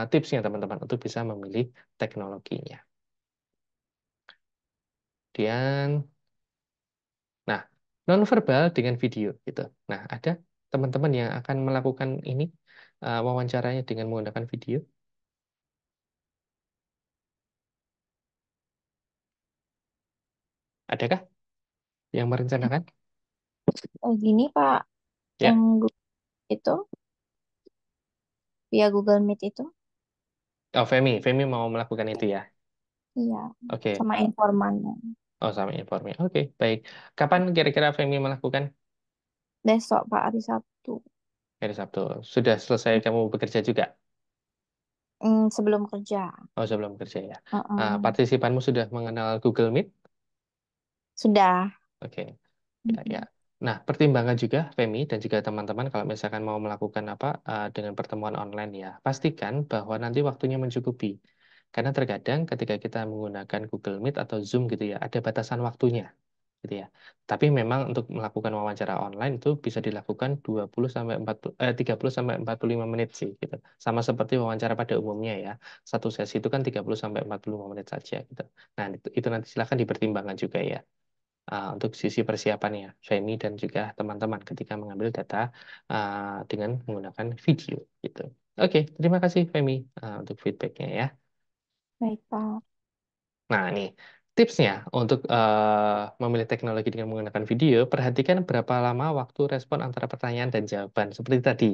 tipsnya teman-teman untuk bisa memilih teknologinya. Kemudian, nah, nonverbal dengan video gitu. Nah, ada teman-teman yang akan melakukan ini wawancaranya dengan menggunakan video. Adakah yang merencanakan? Oh, gini Pak, yang Ya. itu via Google Meet itu, Oh, Femi mau melakukan itu ya. iya, Oke. sama informannya. Oh, sama informnya. Oke, baik. Kapan kira-kira Femi melakukan? Besok Pak, hari Sabtu. Hari Sabtu. Sudah selesai kamu bekerja juga? Sebelum kerja. Oh, sebelum kerja ya. Heeh. Partisipanmu sudah mengenal Google Meet? Sudah. Oke. Ya, ya. Mm-mm. Nah, pertimbangan juga Femi dan juga teman-teman kalau misalkan mau melakukan apa dengan pertemuan online ya, pastikan bahwa nanti waktunya mencukupi. Karena terkadang ketika kita menggunakan Google Meet atau Zoom gitu ya, ada batasan waktunya gitu ya. Tapi memang untuk melakukan wawancara online itu bisa dilakukan 30 sampai 45 menit sih gitu. Sama seperti wawancara pada umumnya ya. Satu sesi itu kan 30 sampai 45 menit saja gitu. Nah, itu nanti silakan dipertimbangkan juga ya untuk sisi persiapannya, Femi dan juga teman-teman ketika mengambil data dengan menggunakan video gitu. Oke, terima kasih Femi untuk feedbacknya ya. Baik Pak. Nah, nih tipsnya untuk memilih teknologi dengan menggunakan video, perhatikan berapa lama waktu respon antara pertanyaan dan jawaban. Seperti tadi,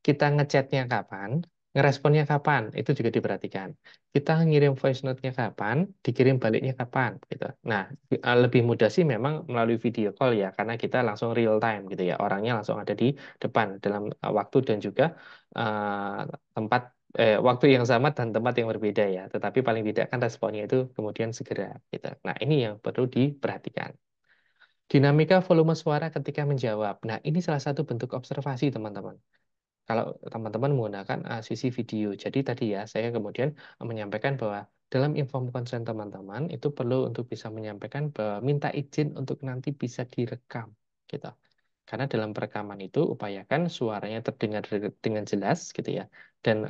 kita ngechatnya kapan, ngeresponnya kapan, itu juga diperhatikan. Kita ngirim voice note-nya kapan, dikirim baliknya kapan, gitu. Nah, lebih mudah sih memang melalui video call ya, karena kita langsung real time gitu ya, orangnya langsung ada di depan dalam waktu dan juga tempat waktu yang sama dan tempat yang berbeda ya. Tetapi paling tidak kan responnya itu kemudian segera gitu. Nah, ini yang perlu diperhatikan. Dinamika volume suara ketika menjawab. Nah, ini salah satu bentuk observasi teman-teman. Kalau teman-teman menggunakan sisi video. Jadi tadi ya, saya kemudian menyampaikan bahwa dalam inform consent teman-teman itu perlu untuk bisa menyampaikan bahwa minta izin untuk nanti bisa direkam gitu. Karena dalam perekaman itu upayakan suaranya terdengar dengan jelas gitu ya. Dan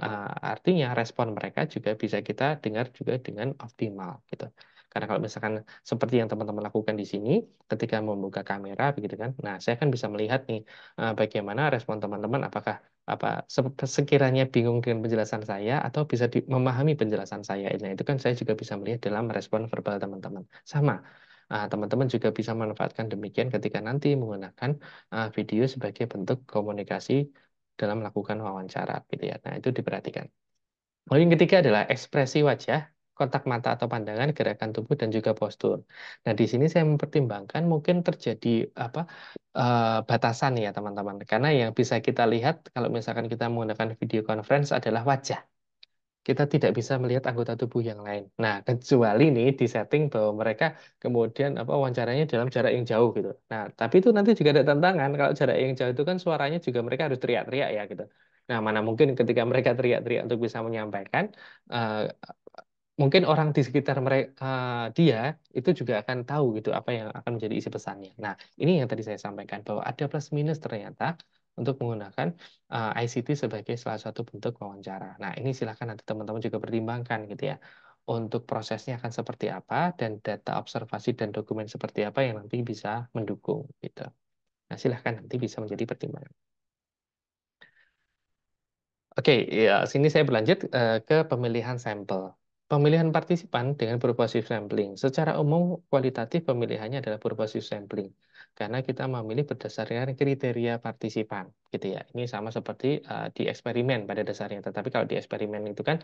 artinya respon mereka juga bisa kita dengar juga dengan optimal gitu. Karena kalau misalkan seperti yang teman-teman lakukan di sini, ketika membuka kamera begitu kan, nah saya kan bisa melihat nih bagaimana respon teman-teman, apakah sekiranya bingung dengan penjelasan saya atau bisa memahami penjelasan saya. Nah itu kan saya juga bisa melihat dalam respon verbal teman-teman. Sama, teman-teman juga bisa manfaatkan demikian ketika nanti menggunakan video sebagai bentuk komunikasi dalam melakukan wawancara gitu ya. Nah, itu diperhatikan. Lalu yang ketiga adalah ekspresi wajah, kontak mata atau pandangan, gerakan tubuh dan juga postur. Nah, di sini saya mempertimbangkan mungkin terjadi apa batasan ya teman-teman. Karena yang bisa kita lihat kalau misalkan kita menggunakan video conference adalah wajah, kita tidak bisa melihat anggota tubuh yang lain. Nah, kecuali nih di setting bahwa mereka kemudian wawancaranya dalam jarak yang jauh gitu. Nah, tapi itu nanti juga ada tantangan. Kalau jarak yang jauh itu kan suaranya juga mereka harus teriak-teriak ya gitu. Nah, mana mungkin ketika mereka teriak-teriak untuk bisa menyampaikan, eh, mungkin orang di sekitar mereka dia itu juga akan tahu gitu apa yang akan menjadi isi pesannya. Nah, ini yang tadi saya sampaikan bahwa ada plus minus ternyata untuk menggunakan ICT sebagai salah satu bentuk wawancara. Nah, ini silakan nanti teman-teman juga pertimbangkan gitu ya. Untuk prosesnya akan seperti apa dan data observasi dan dokumen seperti apa yang nanti bisa mendukung gitu. Nah, silahkan nanti bisa menjadi pertimbangan. Oke, ya, sini saya berlanjut ke pemilihan sampel. Pemilihan partisipan dengan purposive sampling. Secara umum, kualitatif pemilihannya adalah purposive sampling. Karena kita memilih berdasarkan kriteria partisipan. Gitu ya. Ini sama seperti di eksperimen pada dasarnya. Tetapi kalau di eksperimen itu kan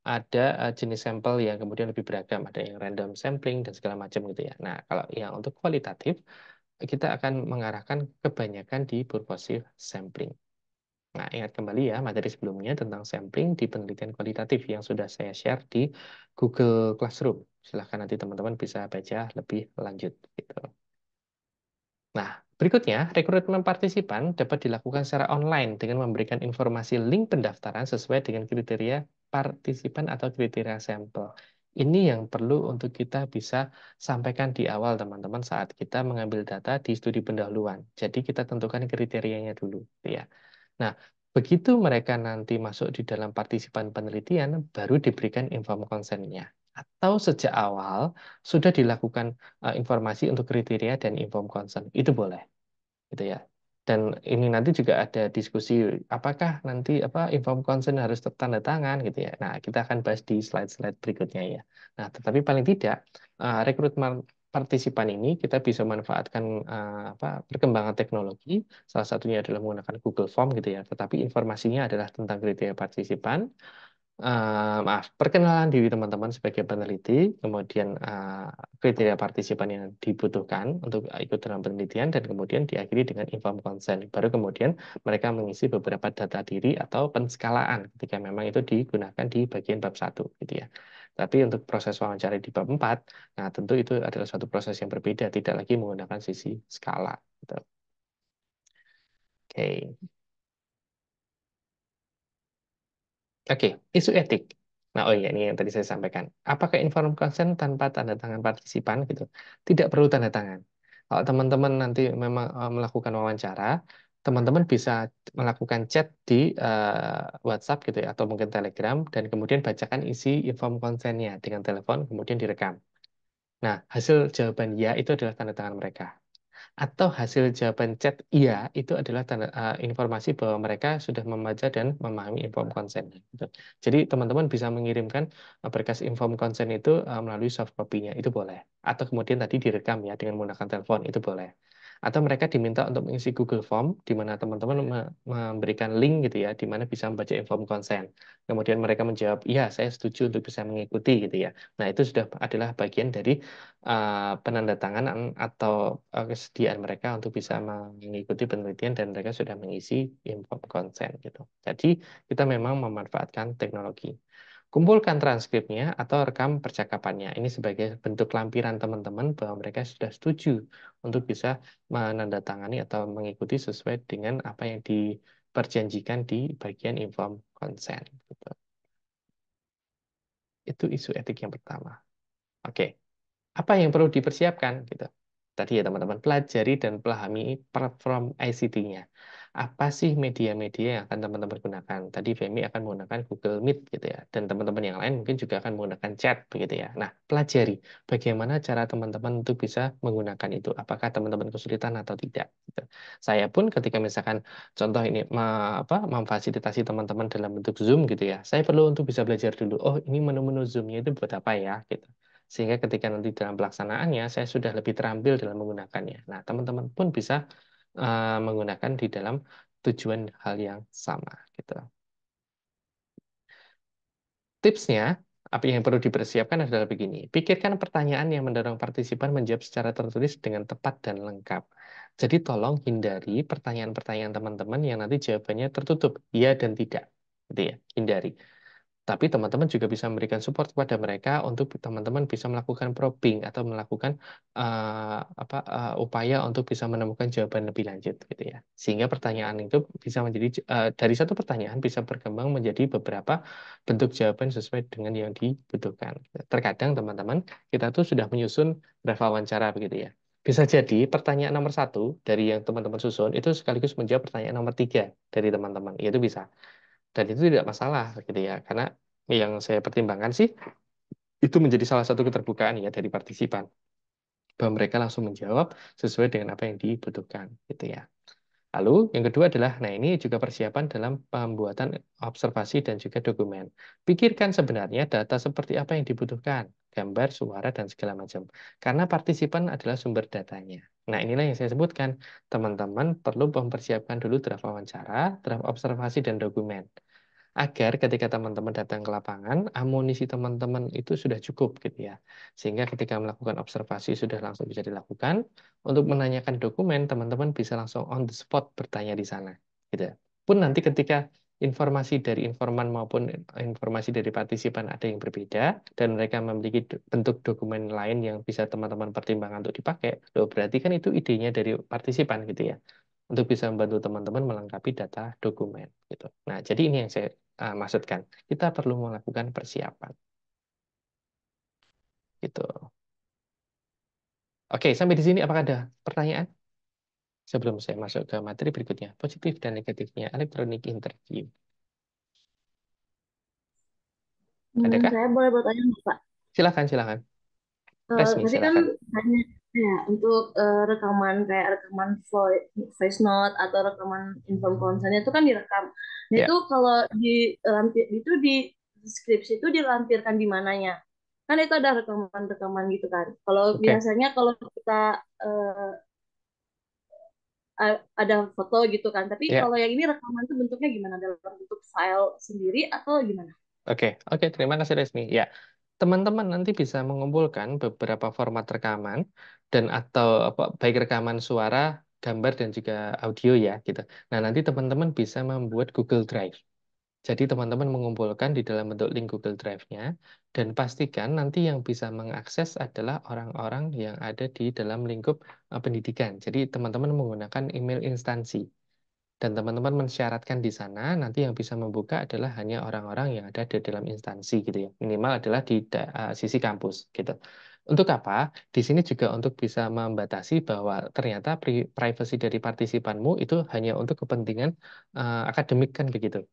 ada jenis sampel yang kemudian lebih beragam. Ada yang random sampling dan segala macam gitu ya. Nah, kalau yang untuk kualitatif, kita akan mengarahkan kebanyakan di purposive sampling. Nah, ingat kembali ya materi sebelumnya tentang sampling di penelitian kualitatif yang sudah saya share di Google Classroom. Silahkan nanti teman-teman bisa baca lebih lanjut. Gitu. Nah, berikutnya, rekrutmen partisipan dapat dilakukan secara online dengan memberikan informasi link pendaftaran sesuai dengan kriteria partisipan atau kriteria sampel. Ini yang perlu untuk kita bisa sampaikan di awal, teman-teman, saat kita mengambil data di studi pendahuluan. Jadi, kita tentukan kriterianya dulu. Ya. Nah, begitu mereka nanti masuk di dalam partisipan penelitian, baru diberikan inform konsennya. Atau sejak awal sudah dilakukan informasi untuk kriteria dan inform consent. Itu boleh, gitu ya. Dan ini nanti juga ada diskusi apakah nanti inform consent harus tanda tangan gitu ya. Nah, kita akan bahas di slide-slide berikutnya ya. Nah, tetapi paling tidak rekrutmen partisipan ini kita bisa manfaatkan perkembangan teknologi. Salah satunya adalah menggunakan Google Form gitu ya. Tetapi informasinya adalah tentang kriteria partisipan, perkenalan diri teman-teman sebagai peneliti, kemudian kriteria partisipan yang dibutuhkan untuk ikut dalam penelitian, dan kemudian diakhiri dengan informed consent. Baru kemudian mereka mengisi beberapa data diri atau penskalaan ketika memang itu digunakan di bagian bab 1 gitu ya. Tapi untuk proses wawancara di bab 4, nah tentu itu adalah suatu proses yang berbeda, tidak lagi menggunakan sisi skala. Gitu. Oke. Oke, isu etik. Nah, oh iya, ini yang tadi saya sampaikan. Apakah informed consent tanpa tanda tangan partisipan gitu? Tidak perlu tanda tangan. Kalau teman-teman nanti memang melakukan wawancara, teman-teman bisa melakukan chat di WhatsApp gitu ya, atau mungkin Telegram, dan kemudian bacakan isi informed consent-nya dengan telepon, kemudian direkam. Nah, hasil jawaban ya itu adalah tanda tangan mereka, atau hasil jawaban chat iya itu adalah informasi bahwa mereka sudah membaca dan memahami inform consent gitu. Jadi teman-teman bisa mengirimkan berkas inform consent itu melalui soft copy-nya, itu boleh, atau kemudian tadi direkam ya dengan menggunakan telepon, itu boleh, atau mereka diminta untuk mengisi Google Form di mana teman-teman memberikan link gitu ya di mana bisa membaca inform consent, kemudian mereka menjawab iya saya setuju untuk bisa mengikuti gitu ya. Nah itu sudah adalah bagian dari penandatanganan atau kesediaan mereka untuk bisa mengikuti penelitian dan mereka sudah mengisi informed consent gitu. Jadi kita memang memanfaatkan teknologi. Kumpulkan transkripnya atau rekam percakapannya. Ini sebagai bentuk lampiran teman-teman bahwa mereka sudah setuju untuk bisa menandatangani atau mengikuti sesuai dengan apa yang diperjanjikan di bagian informed consent. Gitu. Itu isu etik yang pertama. Oke. Apa yang perlu dipersiapkan gitu. Tadi ya teman-teman, pelajari dan pahami platform ICT-nya. Apa sih media-media yang akan teman-teman gunakan? Tadi Femi akan menggunakan Google Meet gitu ya, dan teman-teman yang lain mungkin juga akan menggunakan chat begitu ya. Nah, pelajari bagaimana cara teman-teman untuk bisa menggunakan itu. Apakah teman-teman kesulitan atau tidak? Gitu. Saya pun ketika misalkan contoh ini memfasilitasi teman-teman dalam bentuk Zoom gitu ya, saya perlu untuk bisa belajar dulu. Oh, ini menu-menu Zoom-nya itu buat apa ya? Gitu. Sehingga ketika nanti dalam pelaksanaannya, saya sudah lebih terampil dalam menggunakannya. Nah, teman-teman pun bisa menggunakan di dalam tujuan hal yang sama. Gitu. Tipsnya, apa yang perlu dipersiapkan adalah begini. Pikirkan pertanyaan yang mendorong partisipan menjawab secara tertulis dengan tepat dan lengkap. Jadi tolong hindari pertanyaan-pertanyaan teman-teman yang nanti jawabannya tertutup, ya dan tidak. Gitu ya, hindari. Tapi teman-teman juga bisa memberikan support kepada mereka untuk teman-teman bisa melakukan probing atau melakukan upaya untuk bisa menemukan jawaban lebih lanjut gitu ya. Sehingga pertanyaan itu bisa menjadi dari satu pertanyaan bisa berkembang menjadi beberapa bentuk jawaban sesuai dengan yang dibutuhkan. Terkadang teman-teman kita tuh sudah menyusun draft wawancara begitu ya. Bisa jadi pertanyaan nomor satu dari yang teman-teman susun itu sekaligus menjawab pertanyaan nomor tiga dari teman-teman. Itu bisa. Dan itu tidak masalah gitu ya, karena yang saya pertimbangkan sih itu menjadi salah satu keterbukaan ya dari partisipan bahwa mereka langsung menjawab sesuai dengan apa yang dibutuhkan gitu ya. Lalu yang kedua adalah, nah ini juga persiapan dalam pembuatan observasi dan juga dokumen. Pikirkan sebenarnya data seperti apa yang dibutuhkan, gambar, suara, dan segala macam. Karena partisipan adalah sumber datanya. Nah inilah yang saya sebutkan, teman-teman perlu mempersiapkan dulu draft wawancara, draft observasi, dan dokumen agar ketika teman-teman datang ke lapangan, amunisi teman-teman itu sudah cukup gitu ya. Sehingga ketika melakukan observasi sudah langsung bisa dilakukan, untuk menanyakan dokumen teman-teman bisa langsung on the spot bertanya di sana gitu. Pun nanti ketika informasi dari informan maupun informasi dari partisipan ada yang berbeda dan mereka memiliki bentuk dokumen lain yang bisa teman-teman pertimbangkan untuk dipakai, loh berarti kan itu idenya dari partisipan gitu ya untuk bisa membantu teman-teman melengkapi data dokumen gitu. Nah, jadi ini yang saya maksudkan. Kita perlu melakukan persiapan gitu. Oke, sampai di sini apakah ada pertanyaan sebelum saya masuk ke materi berikutnya, positif dan negatifnya electronic interview. Adakah? Saya boleh bertanya nggak, Pak? Silakan, silakan. Resmi, Tadi kan silakan. hanya ya untuk rekaman kayak rekaman voice note atau rekaman inform consent itu kan direkam. Nah Ya, itu kalau dilampir itu di skripsi itu dilampirkan di mananya? Kan itu ada rekaman-rekaman gitu kan. Kalau oke. biasanya kalau kita eh, ada foto gitu kan. Tapi Ya, kalau yang ini rekaman itu bentuknya gimana? Dalam bentuk file sendiri atau gimana? oke. Oke, terima kasih Resmi. Ya, teman-teman nanti bisa mengumpulkan beberapa format rekaman dan atau baik rekaman suara, gambar dan juga audio ya gitu. Nah, nanti teman-teman bisa membuat Google Drive. Jadi teman-teman mengumpulkan di dalam bentuk link Google Drive-nya dan pastikan nanti yang bisa mengakses adalah orang-orang yang ada di dalam lingkup pendidikan. Jadi teman-teman menggunakan email instansi dan teman-teman mensyaratkan di sana nanti yang bisa membuka adalah hanya orang-orang yang ada di dalam instansi gitu ya. Minimal adalah di sisi kampus gitu. Untuk apa? Di sini juga untuk bisa membatasi bahwa ternyata privacy dari partisipanmu itu hanya untuk kepentingan akademik kan begitu.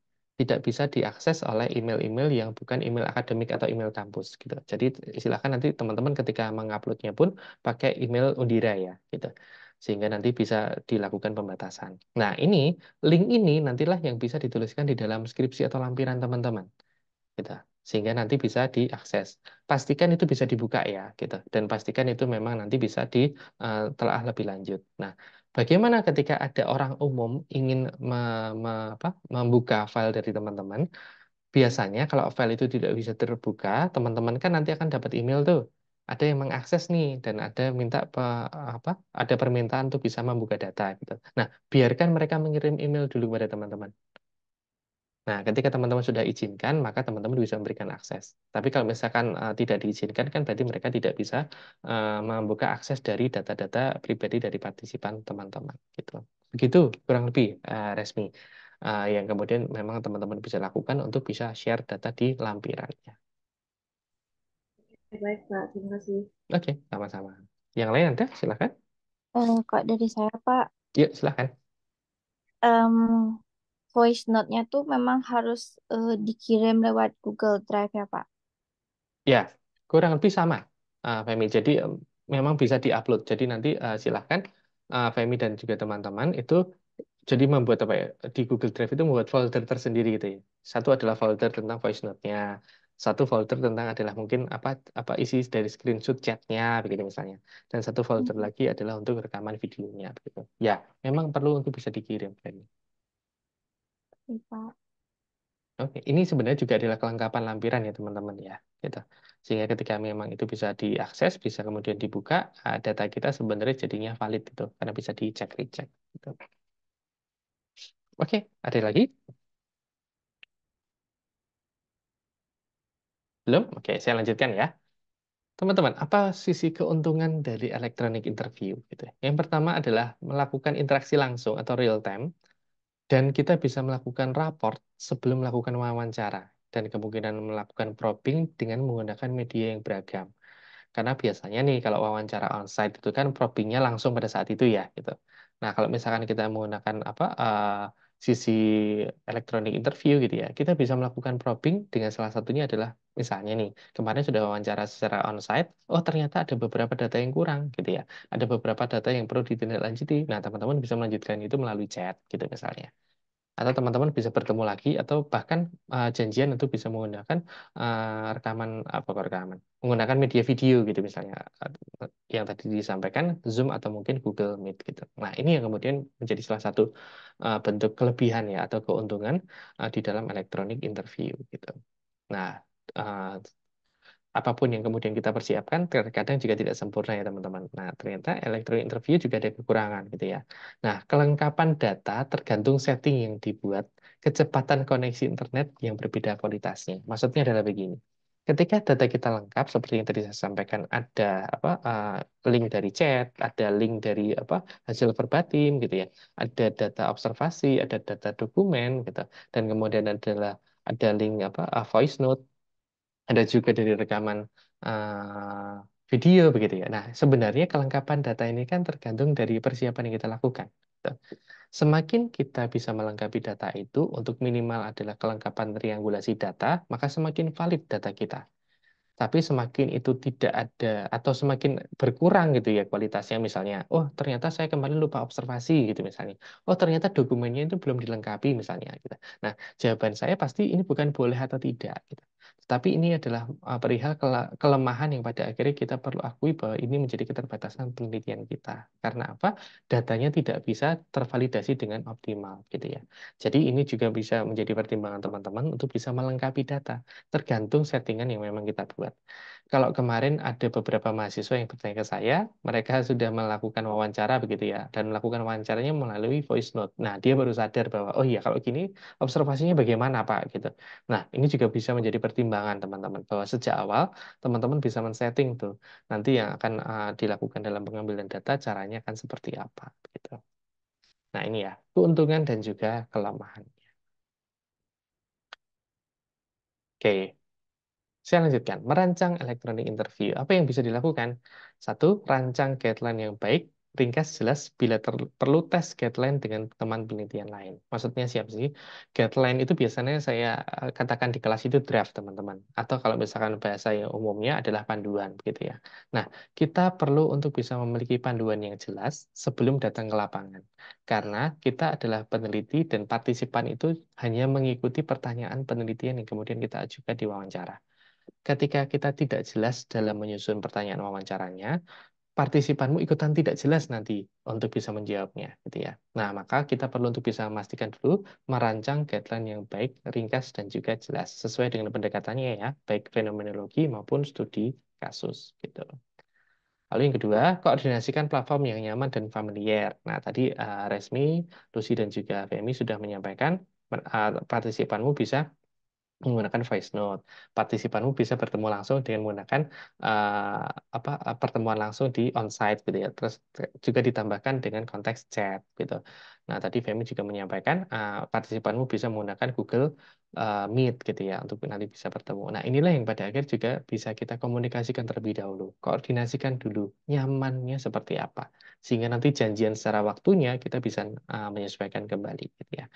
Tidak bisa diakses oleh email-email yang bukan email akademik atau email kampus gitu. Jadi silakan nanti teman-teman ketika menguploadnya pun pakai email Undira ya gitu. Sehingga nanti bisa dilakukan pembatasan. Nah, ini link ini nantilah yang bisa dituliskan di dalam skripsi atau lampiran teman-teman gitu. Sehingga nanti bisa diakses. Pastikan itu bisa dibuka ya gitu. Dan pastikan itu memang nanti bisa ditelaah lebih lanjut. Nah, bagaimana ketika ada orang umum ingin membuka file dari teman-teman? Biasanya kalau file itu tidak bisa terbuka, teman-teman kan nanti akan dapat email tuh. Ada yang mengakses nih dan ada minta ada permintaan untuk bisa membuka data gitu. Nah, biarkan mereka mengirim email dulu pada teman-teman. Nah, ketika teman-teman sudah izinkan, maka teman-teman bisa memberikan akses. Tapi kalau misalkan tidak diizinkan, kan berarti mereka tidak bisa membuka akses dari data-data pribadi dari partisipan teman-teman. Gitu. Begitu kurang lebih resmi. Yang kemudian memang teman-teman bisa lakukan untuk bisa share data di lampirannya. Baik, Pak. Terima kasih. Oke, sama-sama. Yang lain ada, silakan. Kok dari saya, Pak, Yuk, silahkan. em, voice note-nya tuh memang harus dikirim lewat Google Drive ya, Pak? Ya, kurang lebih sama, Femi. Jadi memang bisa diupload. Jadi nanti silahkan Femi dan juga teman-teman itu jadi membuat apa ya, di Google Drive itu membuat folder tersendiri gitu ya. Satu adalah folder tentang voice note-nya, satu folder tentang adalah mungkin apa apa isi dari screenshot chatnya begitu misalnya, dan satu folder Mhm. lagi adalah untuk rekaman videonya begitu. Ya, memang perlu untuk bisa dikirim, Femi. Iya, Pak. Oke, ini sebenarnya juga adalah kelengkapan lampiran ya teman-teman ya, gitu. Sehingga ketika memang itu bisa diakses, bisa kemudian dibuka, data kita sebenarnya jadinya valid itu, karena bisa dicek recheck. Gitu. Oke, ada lagi? Belum? Oke, saya lanjutkan ya. Teman-teman, apa sisi keuntungan dari electronic interview? Gitu. Yang pertama adalah melakukan interaksi langsung atau real time, dan kita bisa melakukan raport sebelum melakukan wawancara, dan kemungkinan melakukan probing dengan menggunakan media yang beragam. Karena biasanya nih kalau wawancara onsite itu kan probingnya langsung pada saat itu ya gitu. Nah, kalau misalkan kita menggunakan apa sisi electronic interview gitu ya, kita bisa melakukan probing dengan salah satunya adalah misalnya nih, kemarin sudah wawancara secara onsite, oh ternyata ada beberapa data yang kurang gitu ya. Ada beberapa data yang perlu ditindaklanjuti. Nah, teman-teman bisa melanjutkan itu melalui chat gitu misalnya, atau teman-teman bisa bertemu lagi atau bahkan janjian untuk bisa menggunakan rekaman apa kok rekaman menggunakan media video gitu misalnya, yang tadi disampaikan Zoom atau mungkin Google Meet gitu. Nah, ini yang kemudian menjadi salah satu bentuk kelebihan ya atau keuntungan di dalam electronic interview gitu. Nah, uh, apapun yang kemudian kita persiapkan terkadang juga tidak sempurna ya teman-teman. Nah, ternyata electronic interview juga ada kekurangan gitu ya. Nah, kelengkapan data tergantung setting yang dibuat, kecepatan koneksi internet yang berbeda kualitasnya. Maksudnya adalah begini. Ketika data kita lengkap seperti yang tadi saya sampaikan, ada apa link dari chat, ada link dari apa hasil verbatim gitu ya. Ada data observasi, ada data dokumen gitu. Dan kemudian adalah ada link apa voice note, ada juga dari rekaman video begitu ya. Nah, sebenarnya kelengkapan data ini kan tergantung dari persiapan yang kita lakukan. Gitu. Semakin kita bisa melengkapi data itu untuk minimal adalah kelengkapan triangulasi data, maka semakin valid data kita. Tapi semakin itu tidak ada atau semakin berkurang gitu ya kualitasnya misalnya, oh ternyata saya kemarin lupa observasi gitu misalnya, oh ternyata dokumennya itu belum dilengkapi misalnya gitu. Nah, jawaban saya pasti ini bukan boleh atau tidak gitu. Tapi ini adalah perihal kelemahan yang pada akhirnya kita perlu akui bahwa ini menjadi keterbatasan penelitian kita. Karena apa? Datanya tidak bisa tervalidasi dengan optimal gitu ya. Jadi ini juga bisa menjadi pertimbangan teman-teman untuk bisa melengkapi data tergantung settingan yang memang kita buat. Kalau kemarin ada beberapa mahasiswa yang bertanya ke saya, mereka sudah melakukan wawancara begitu ya, dan melakukan wawancaranya melalui voice note. Nah, dia baru sadar bahwa, oh iya kalau gini observasinya bagaimana Pak gitu. Nah, ini juga bisa menjadi pertimbangan teman-teman bahwa sejak awal teman-teman bisa men-setting tuh nanti yang akan dilakukan dalam pengambilan data caranya akan seperti apa gitu. Nah, ini ya keuntungan dan juga kelemahan. Oke. Saya lanjutkan. Merancang electronic interview. Apa yang bisa dilakukan? Satu, rancang guideline yang baik, ringkas, jelas, bila perlu tes guideline dengan teman penelitian lain. Maksudnya siapa sih? Guideline itu biasanya saya katakan di kelas itu draft, teman-teman. Atau kalau misalkan bahasa yang umumnya adalah panduan, gitu ya. Nah, kita perlu untuk bisa memiliki panduan yang jelas sebelum datang ke lapangan. Karena kita adalah peneliti dan partisipan itu hanya mengikuti pertanyaan penelitian yang kemudian kita ajukan di wawancara. Ketika kita tidak jelas dalam menyusun pertanyaan wawancaranya, partisipanmu ikutan tidak jelas nanti untuk bisa menjawabnya, gitu ya. Nah, maka kita perlu untuk bisa memastikan dulu merancang guideline yang baik, ringkas dan juga jelas sesuai dengan pendekatannya ya, baik fenomenologi maupun studi kasus, gitu. Lalu yang kedua, koordinasikan platform yang nyaman dan familiar. Nah, tadi Resmi, Lucy dan juga Femi sudah menyampaikan partisipanmu bisa menggunakan voice note. Partisipanmu bisa bertemu langsung dengan menggunakan pertemuan langsung di onsite gitu ya. Terus juga ditambahkan dengan konteks chat gitu. Nah, tadi Femi juga menyampaikan partisipanmu bisa menggunakan Google Meet gitu ya untuk nanti bisa bertemu. Nah, inilah yang pada akhir juga bisa kita komunikasikan terlebih dahulu. Koordinasikan dulu nyamannya seperti apa. Sehingga nanti janjian secara waktunya kita bisa menyesuaikan kembali gitu ya.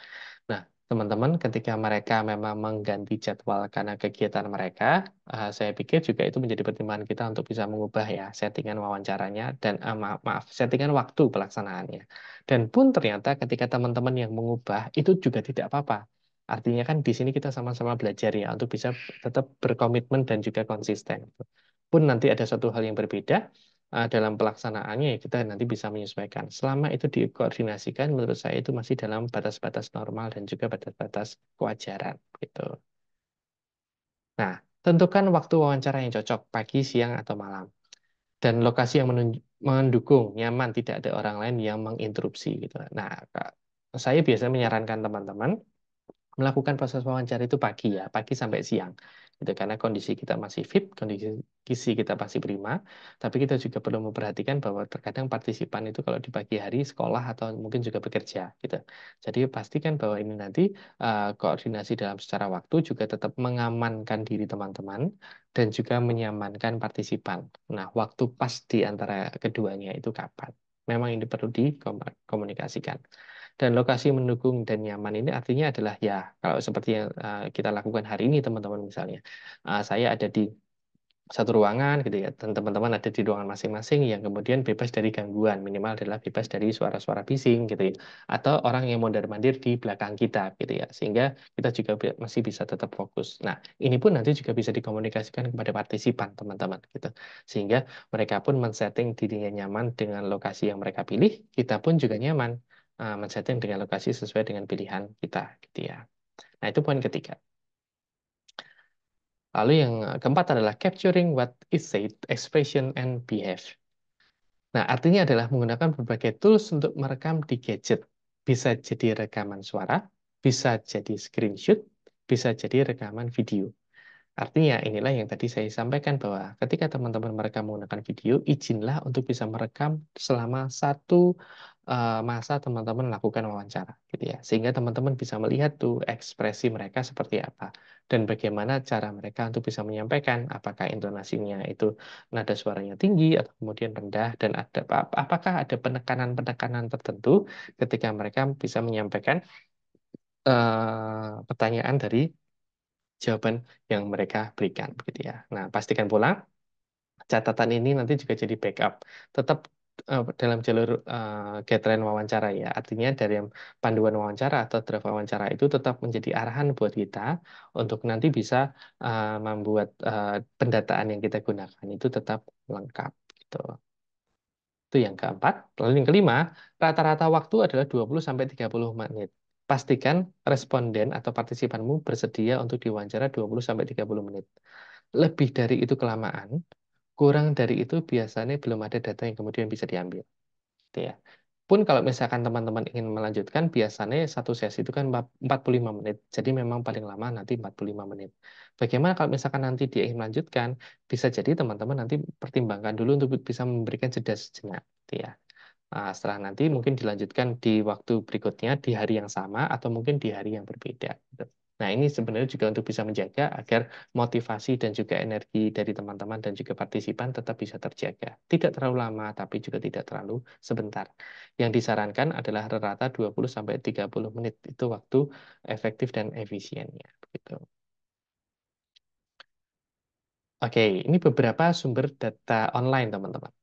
Nah, teman-teman, ketika mereka memang mengganti jadwal karena kegiatan mereka, saya pikir juga itu menjadi pertimbangan kita untuk bisa mengubah ya settingan wawancaranya dan maaf, settingan waktu pelaksanaannya. Dan pun ternyata ketika teman-teman yang mengubah itu juga tidak apa-apa. Artinya kan di sini kita sama-sama belajar ya untuk bisa tetap berkomitmen dan juga konsisten. Pun nanti ada suatu hal yang berbeda, dalam pelaksanaannya ya kita nanti bisa menyesuaikan. Selama itu dikoordinasikan, menurut saya itu masih dalam batas-batas normal dan juga batas-batas kewajaran gitu. Nah, tentukan waktu wawancara yang cocok, pagi, siang, atau malam. Dan lokasi yang mendukung, nyaman, tidak ada orang lain yang menginterupsi gitu. Nah, saya biasanya menyarankan teman-teman melakukan proses wawancara itu pagi ya, pagi sampai siang. Gitu, karena kondisi kita masih fit, kondisi kita masih prima, tapi kita juga perlu memperhatikan bahwa terkadang partisipan itu kalau di pagi hari sekolah atau mungkin juga bekerja gitu. Jadi pastikan bahwa ini nanti koordinasi dalam secara waktu juga tetap mengamankan diri teman-teman dan juga menyamankan partisipan. Nah, waktu pas di antara keduanya itu kapan? Memang ini perlu dikomunikasikan. Dan lokasi mendukung dan nyaman ini artinya adalah ya, kalau seperti yang kita lakukan hari ini teman-teman misalnya. Saya ada di satu ruangan gitu ya, dan teman-teman ada di ruangan masing-masing yang kemudian bebas dari gangguan, minimal adalah bebas dari suara-suara bising gitu ya. Atau orang yang mondar-mandir di belakang kita gitu ya, sehingga kita juga masih bisa tetap fokus. Nah, ini pun nanti juga bisa dikomunikasikan kepada partisipan teman-teman gitu. Sehingga mereka pun men-setting dirinya nyaman dengan lokasi yang mereka pilih, kita pun juga nyaman men-setting dengan lokasi sesuai dengan pilihan kita gitu ya. Nah, itu poin ketiga. Lalu yang keempat adalah capturing what is said, expression, and behave. Nah, artinya adalah menggunakan berbagai tools untuk merekam di gadget. Bisa jadi rekaman suara, bisa jadi screenshot, bisa jadi rekaman video. Artinya inilah yang tadi saya sampaikan bahwa ketika teman-teman mereka menggunakan video, izinlah untuk bisa merekam selama satu masa teman-teman melakukan wawancara, gitu ya. Sehingga teman-teman bisa melihat tuh ekspresi mereka seperti apa dan bagaimana cara mereka untuk bisa menyampaikan apakah intonasinya itu nada suaranya tinggi atau kemudian rendah dan apakah ada penekanan-penekanan tertentu ketika mereka bisa menyampaikan pertanyaan dari jawaban yang mereka berikan begitu ya. Nah, pastikan pula catatan ini nanti juga jadi backup. Tetap dalam jalur guideline wawancara ya. Artinya dari panduan wawancara atau draft wawancara itu tetap menjadi arahan buat kita untuk nanti bisa membuat pendataan yang kita gunakan itu tetap lengkap gitu. Itu yang keempat. Lalu yang kelima, rata-rata waktu adalah 20-30 menit. Pastikan responden atau partisipanmu bersedia untuk diwawancara 20-30 menit. Lebih dari itu kelamaan, kurang dari itu biasanya belum ada data yang kemudian bisa diambil. Gitu ya. Pun kalau misalkan teman-teman ingin melanjutkan, biasanya satu sesi itu kan 45 menit. Jadi memang paling lama nanti 45 menit. Bagaimana kalau misalkan nanti dia ingin melanjutkan, bisa jadi teman-teman nanti pertimbangkan dulu untuk bisa memberikan jeda sejenak. Gitu ya. Setelah nanti mungkin dilanjutkan di waktu berikutnya, di hari yang sama, atau mungkin di hari yang berbeda. Gitu. Nah, ini sebenarnya juga untuk bisa menjaga agar motivasi dan juga energi dari teman-teman dan juga partisipan tetap bisa terjaga. Tidak terlalu lama, tapi juga tidak terlalu sebentar. Yang disarankan adalah rata-rata 20-30 menit. Itu waktu efektif dan efisiennya. Begitu. Oke, ini beberapa sumber data online, teman-teman.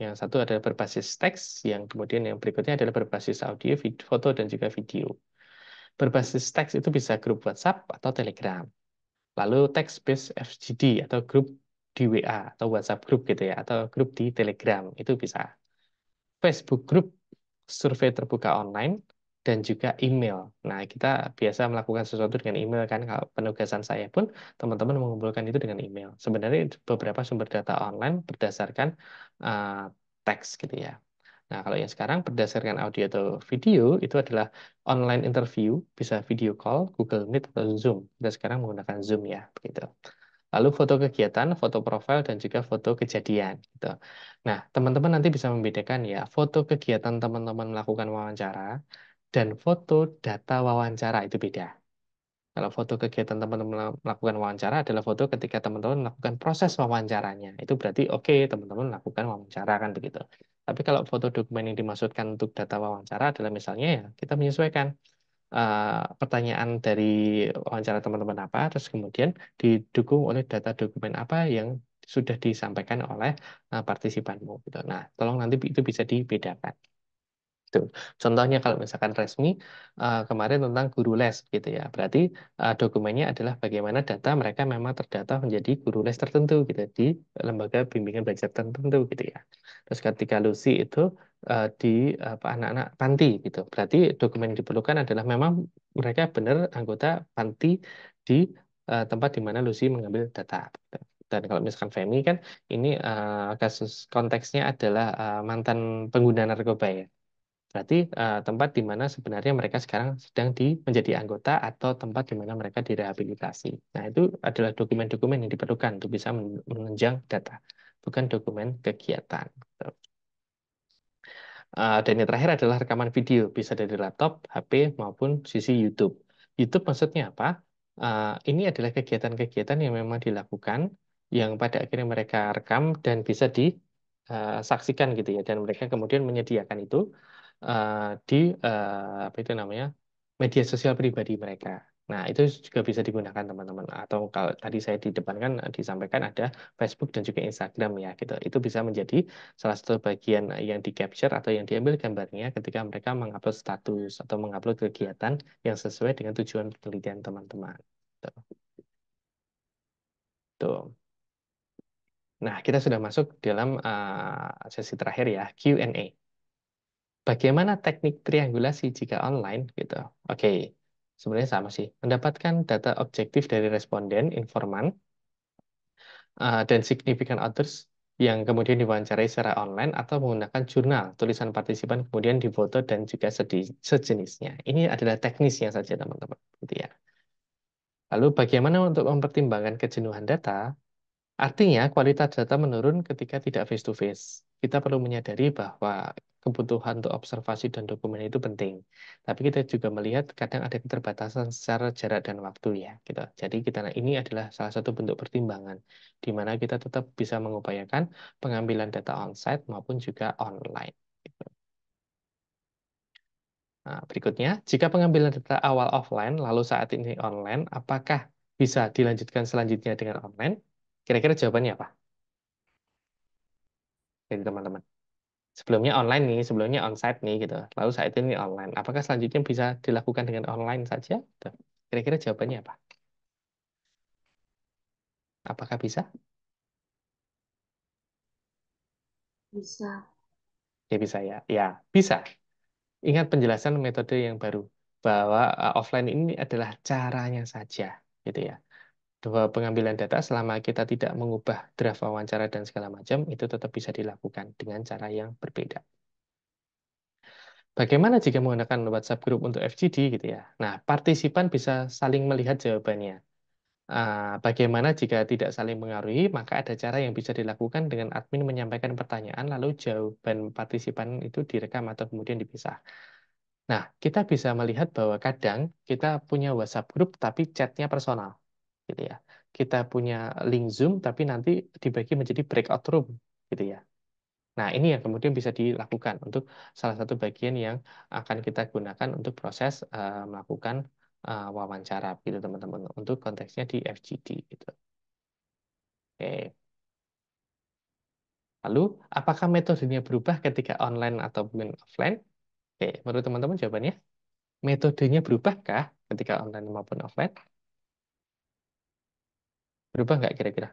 Yang satu adalah berbasis teks, yang kemudian yang berikutnya adalah berbasis audio, foto, dan juga video. Berbasis teks itu bisa grup WhatsApp atau Telegram. Lalu text-based FGD atau grup di WA atau WhatsApp grup gitu ya, atau grup di Telegram, itu bisa. Facebook Group, survei terbuka online, dan juga email. Nah, kita biasa melakukan sesuatu dengan email kan. Kalau penugasan saya pun, teman-teman mengumpulkan itu dengan email. Sebenarnya beberapa sumber data online berdasarkan uh, teks gitu ya. Nah, kalau yang sekarang berdasarkan audio atau video, itu adalah online interview, bisa video call, Google Meet, atau Zoom. Kita sekarang menggunakan Zoom ya, begitu. Lalu foto kegiatan, foto profil, dan juga foto kejadian. Gitu. Nah, teman-teman nanti bisa membedakan ya, foto kegiatan teman-teman melakukan wawancara, dan foto data wawancara itu beda. Kalau foto kegiatan teman-teman melakukan wawancara adalah foto ketika teman-teman melakukan proses wawancaranya. Itu berarti oke, teman-teman melakukan wawancara kan begitu. Tapi kalau foto dokumen yang dimaksudkan untuk data wawancara adalah misalnya ya kita menyesuaikan pertanyaan dari wawancara teman-teman apa, terus kemudian didukung oleh data dokumen apa yang sudah disampaikan oleh partisipanmu. Gitu. Nah, tolong nanti itu bisa dibedakan. Tuh. Contohnya kalau misalkan resmi kemarin tentang guru les gitu ya. Berarti dokumennya adalah bagaimana data mereka memang terdata menjadi guru les tertentu gitu di lembaga bimbingan belajar tertentu gitu ya. Terus ketika Lucy itu di anak-anak panti gitu. Berarti dokumen yang diperlukan adalah memang mereka benar anggota panti di tempat di mana Lucy mengambil data. Dan kalau misalkan Femi kan ini kasus konteksnya adalah mantan pengguna narkoba ya. Berarti tempat di mana sebenarnya mereka sekarang sedang menjadi anggota atau tempat di mana mereka direhabilitasi. Nah, itu adalah dokumen-dokumen yang diperlukan untuk bisa menunjang data, bukan dokumen kegiatan. Dan yang terakhir adalah rekaman video, bisa dari laptop, HP, maupun sisi YouTube. YouTube maksudnya apa? Ini adalah kegiatan-kegiatan yang memang dilakukan, yang pada akhirnya mereka rekam dan bisa disaksikan gitu ya. Dan mereka kemudian menyediakan itu di apa itu namanya media sosial pribadi mereka. Nah, itu juga bisa digunakan teman-teman. Atau kalau tadi saya di depan kan disampaikan ada Facebook dan juga Instagram ya gitu. Itu bisa menjadi salah satu bagian yang di capture atau yang diambil gambarnya ketika mereka mengupload status atau mengupload kegiatan yang sesuai dengan tujuan penelitian teman-teman. Tuh. Tuh. Nah, kita sudah masuk dalam sesi terakhir ya, Q&A. Bagaimana teknik triangulasi jika online gitu? Oke, sebenarnya sama sih. Mendapatkan data objektif dari responden, informan, dan significant others yang kemudian diwawancarai secara online atau menggunakan jurnal, tulisan partisipan kemudian difoto dan juga sejenisnya. Ini adalah teknisnya saja teman-teman. Gitu ya. Lalu bagaimana untuk mempertimbangkan kejenuhan data? Artinya, kualitas data menurun ketika tidak face-to-face. Kita perlu menyadari bahwa kebutuhan untuk observasi dan dokumen itu penting. Tapi kita juga melihat kadang ada keterbatasan secara jarak dan waktu ya. Gitu. Jadi ini adalah salah satu bentuk pertimbangan, di mana kita tetap bisa mengupayakan pengambilan data on-site maupun juga online. Gitu. Nah, berikutnya, jika pengambilan data awal offline, lalu saat ini online, apakah bisa dilanjutkan selanjutnya dengan online? Kira-kira jawabannya apa? Jadi teman-teman. Sebelumnya online nih, sebelumnya onsite nih gitu. Lalu saat ini online. Apakah selanjutnya bisa dilakukan dengan online saja? Tuh. Kira-kira jawabannya apa? Apakah bisa? Bisa. Ya bisa ya. Ya, bisa. Ingat penjelasan metode yang baru bahwa offline ini adalah caranya saja, gitu ya. Bahwa pengambilan data selama kita tidak mengubah draft wawancara dan segala macam itu tetap bisa dilakukan dengan cara yang berbeda. Bagaimana jika menggunakan WhatsApp group untuk FGD gitu ya? Nah, partisipan bisa saling melihat jawabannya. Bagaimana jika tidak saling mengaruhi, maka ada cara yang bisa dilakukan dengan admin menyampaikan pertanyaan, lalu jawaban partisipan itu direkam atau kemudian dipisah. Nah, kita bisa melihat bahwa kadang kita punya WhatsApp group, tapi chatnya personal. Gitu ya. Kita punya link Zoom, tapi nanti dibagi menjadi breakout room. Gitu ya. Nah, ini yang kemudian bisa dilakukan untuk salah satu bagian yang akan kita gunakan untuk proses melakukan wawancara gitu teman-teman untuk konteksnya di FGD gitu. Oke. Lalu apakah metodenya berubah ketika online ataupun offline? Oke, menurut teman-teman jawabannya metodenya berubahkah ketika online maupun offline? Berubah nggak kira-kira?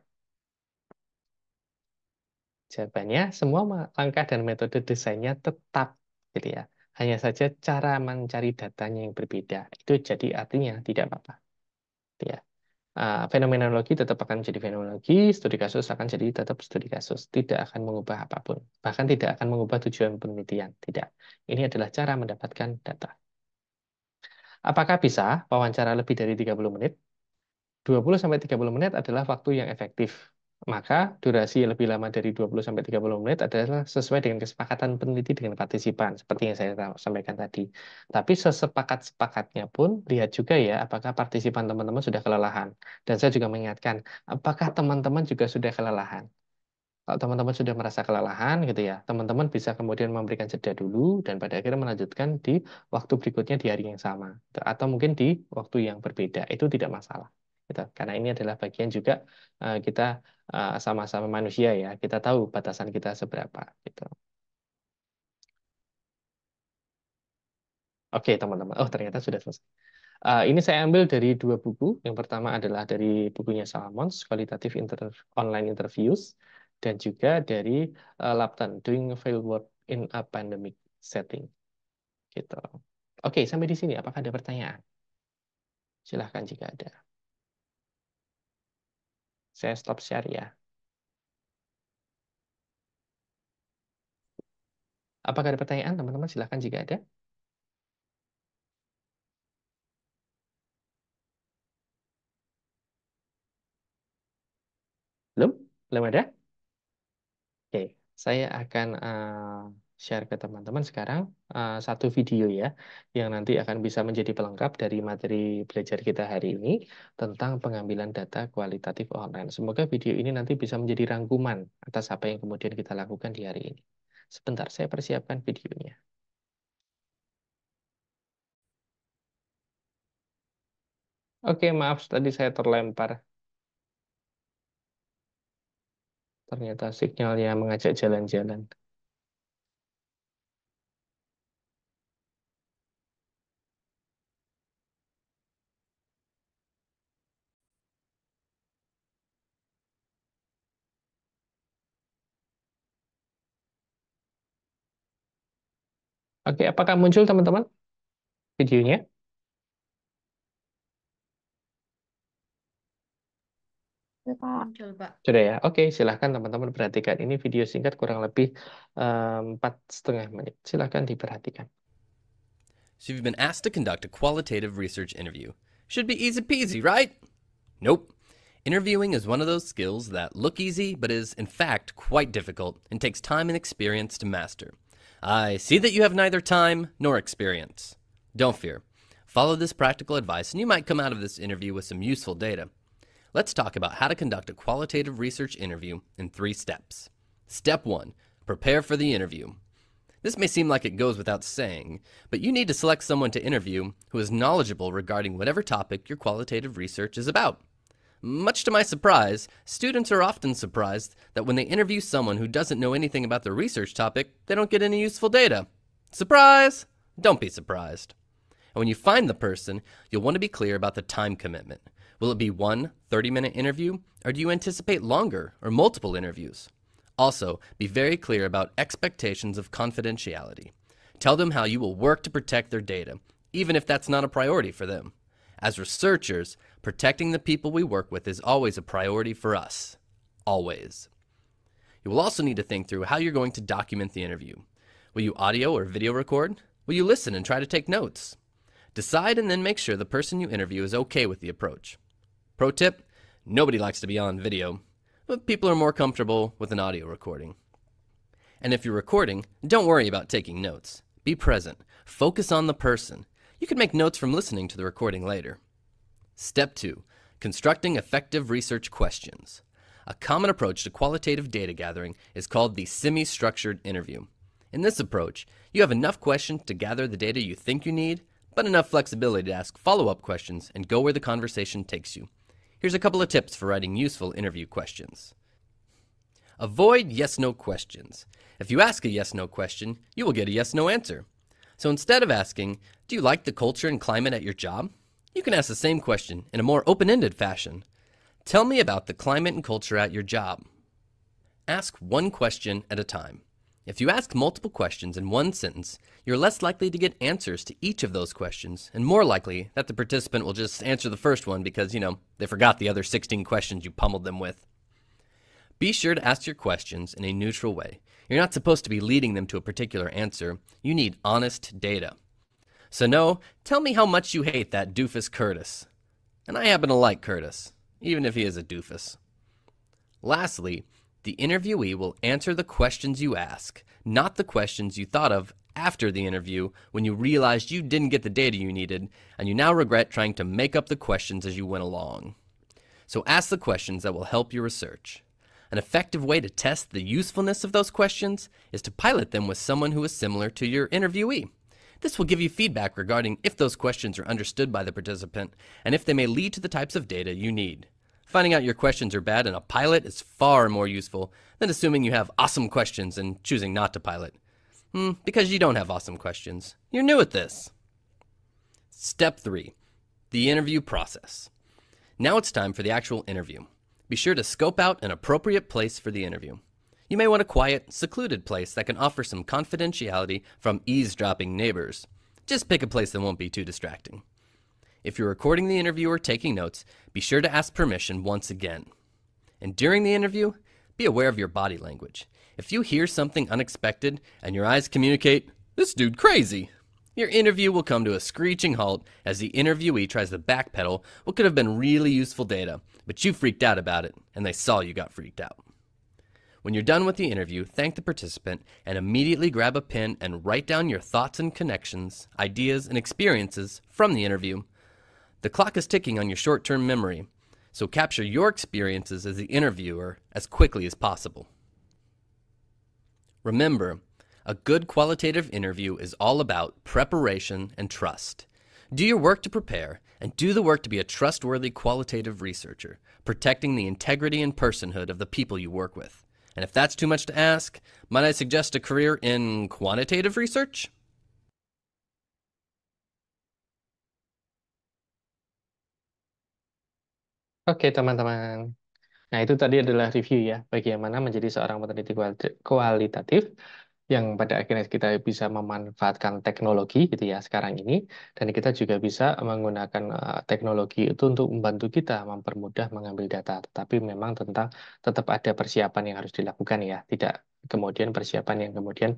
Jawabannya semua langkah dan metode desainnya tetap gitu ya. Hanya saja cara mencari datanya yang berbeda. Itu jadi artinya tidak apa-apa. Gitu ya. Fenomenologi tetap akan jadi fenomenologi, studi kasus akan jadi tetap studi kasus, tidak akan mengubah apapun, bahkan tidak akan mengubah tujuan penelitian, tidak. Ini adalah cara mendapatkan data. Apakah bisa wawancara lebih dari 30 menit? 20-30 menit adalah waktu yang efektif. Maka durasi lebih lama dari 20-30 menit adalah sesuai dengan kesepakatan peneliti dengan partisipan, seperti yang saya sampaikan tadi. Tapi sesepakat-sepakatnya pun, lihat juga ya, apakah partisipan teman-teman sudah kelelahan. Dan saya juga mengingatkan, apakah teman-teman juga sudah kelelahan? Kalau teman-teman sudah merasa kelelahan gitu ya, teman-teman bisa kemudian memberikan jeda dulu dan pada akhirnya melanjutkan di waktu berikutnya di hari yang sama. Gitu. Atau mungkin di waktu yang berbeda, itu tidak masalah. Gitu. Karena ini adalah bagian juga kita sama-sama manusia ya, kita tahu batasan kita seberapa. Gitu. Oke teman-teman, oh ternyata sudah selesai. Ini saya ambil dari 2 buku. Yang pertama adalah dari bukunya Salmons, Qualitative Online Interviews, dan juga dari Lapton, Doing Fieldwork in a Pandemic Setting. Gitu. Oke, sampai di sini. Apakah ada pertanyaan? Silahkan jika ada. Saya stop share ya. Apakah ada pertanyaan, teman-teman? Silahkan jika ada. Belum? Belum ada? Oke, saya akan share ke teman-teman sekarang satu video ya, yang nanti akan bisa menjadi pelengkap dari materi belajar kita hari ini tentang pengambilan data kualitatif online. Semoga video ini nanti bisa menjadi rangkuman atas apa yang kemudian kita lakukan di hari ini. Sebentar, saya persiapkan videonya. Oke, maaf tadi saya terlempar. Ternyata sinyalnya mengajak jalan-jalan. Oke, apakah muncul teman-teman videonya? Muncul, Pak. Sudah ya? Oke, silahkan teman-teman perhatikan. Ini video singkat kurang lebih 4,5 menit. Silahkan diperhatikan. So you've been asked to conduct a qualitative research interview. Should be easy peasy, right? Nope. Interviewing is one of those skills that look easy, but is in fact quite difficult and takes time and experience to master. I see that you have neither time nor experience. Don't fear. Follow this practical advice and you might come out of this interview with some useful data. Let's talk about how to conduct a qualitative research interview in 3 steps. Step 1. Prepare for the interview. This may seem like it goes without saying, but you need to select someone to interview who is knowledgeable regarding whatever topic your qualitative research is about. Much to my surprise, students are often surprised that when they interview someone who doesn't know anything about their research topic, they don't get any useful data. Surprise! Don't be surprised. And when you find the person, you'll want to be clear about the time commitment. Will it be one 30-minute interview, or do you anticipate longer or multiple interviews? Also, be very clear about expectations of confidentiality. Tell them how you will work to protect their data, even if that's not a priority for them. As researchers, protecting the people we work with is always a priority for us. Always. You will also need to think through how you're going to document the interview. Will you audio or video record? Will you listen and try to take notes? Decide and then make sure the person you interview is okay with the approach. Pro tip, nobody likes to be on video, but people are more comfortable with an audio recording. And if you're recording, don't worry about taking notes. Be present. Focus on the person. You can make notes from listening to the recording later. Step 2. Constructing effective research questions. A common approach to qualitative data gathering is called the semi-structured interview. In this approach, you have enough questions to gather the data you think you need, but enough flexibility to ask follow-up questions and go where the conversation takes you. Here's a couple of tips for writing useful interview questions. Avoid yes-no questions. If you ask a yes-no question, you will get a yes-no answer. So instead of asking, do you like the culture and climate at your job? You can ask the same question in a more open-ended fashion. Tell me about the climate and culture at your job. Ask one question at a time. If you ask multiple questions in one sentence, you're less likely to get answers to each of those questions, and more likely that the participant will just answer the first one because, they forgot the other 16 questions you pummeled them with. Be sure to ask your questions in a neutral way. You're not supposed to be leading them to a particular answer. You need honest data. So no, tell me how much you hate that doofus Curtis. And I happen to like Curtis, even if he is a doofus. Lastly, the interviewee will answer the questions you ask, not the questions you thought of after the interview when you realized you didn't get the data you needed and you now regret trying to make up the questions as you went along. So ask the questions that will help your research. An effective way to test the usefulness of those questions is to pilot them with someone who is similar to your interviewee. This will give you feedback regarding if those questions are understood by the participant and if they may lead to the types of data you need. Finding out your questions are bad in a pilot is far more useful than assuming you have awesome questions and choosing not to pilot. Because you don't have awesome questions. You're new at this. Step 3. The interview process. Now it's time for the actual interview. Be sure to scope out an appropriate place for the interview. You may want a quiet, secluded place that can offer some confidentiality from eavesdropping neighbors. Just pick a place that won't be too distracting. If you're recording the interview or taking notes, be sure to ask permission once again. And during the interview, be aware of your body language. If you hear something unexpected and your eyes communicate, "This dude crazy," your interview will come to a screeching halt as the interviewee tries to backpedal what could have been really useful data, but you freaked out about it and they saw you got freaked out. When you're done with the interview, thank the participant and immediately grab a pen and write down your thoughts and connections, ideas, and experiences from the interview. The clock is ticking on your short-term memory, so capture your experiences as the interviewer as quickly as possible. Remember, a good qualitative interview is all about preparation and trust. Do your work to prepare, and do the work to be a trustworthy qualitative researcher, protecting the integrity and personhood of the people you work with. And if that's too much to ask, might I suggest a career in quantitative research? Oke, teman-teman. Nah, itu tadi adalah review ya, bagaimana menjadi seorang peneliti kualitatif yang pada akhirnya kita bisa memanfaatkan teknologi gitu ya sekarang ini, dan kita juga bisa menggunakan teknologi itu untuk membantu kita mempermudah mengambil data, tetapi memang tetap ada persiapan yang harus dilakukan ya, tidak kemudian persiapan yang kemudian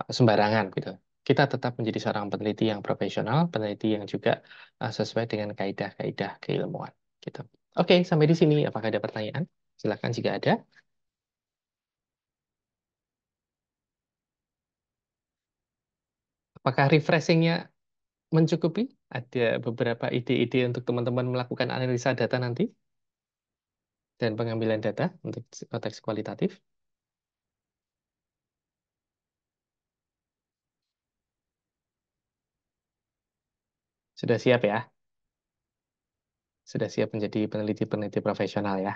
sembarangan gitu. Kita tetap menjadi seorang peneliti yang profesional, peneliti yang juga sesuai dengan kaidah-kaidah keilmuan gitu. Oke, sampai di sini. Apakah ada pertanyaan? Silakan jika ada. Apakah refreshingnya mencukupi? Ada beberapa ide-ide untuk teman-teman melakukan analisa data nanti dan pengambilan data untuk konteks kualitatif. Sudah siap ya? Sudah siap menjadi peneliti-peneliti profesional ya?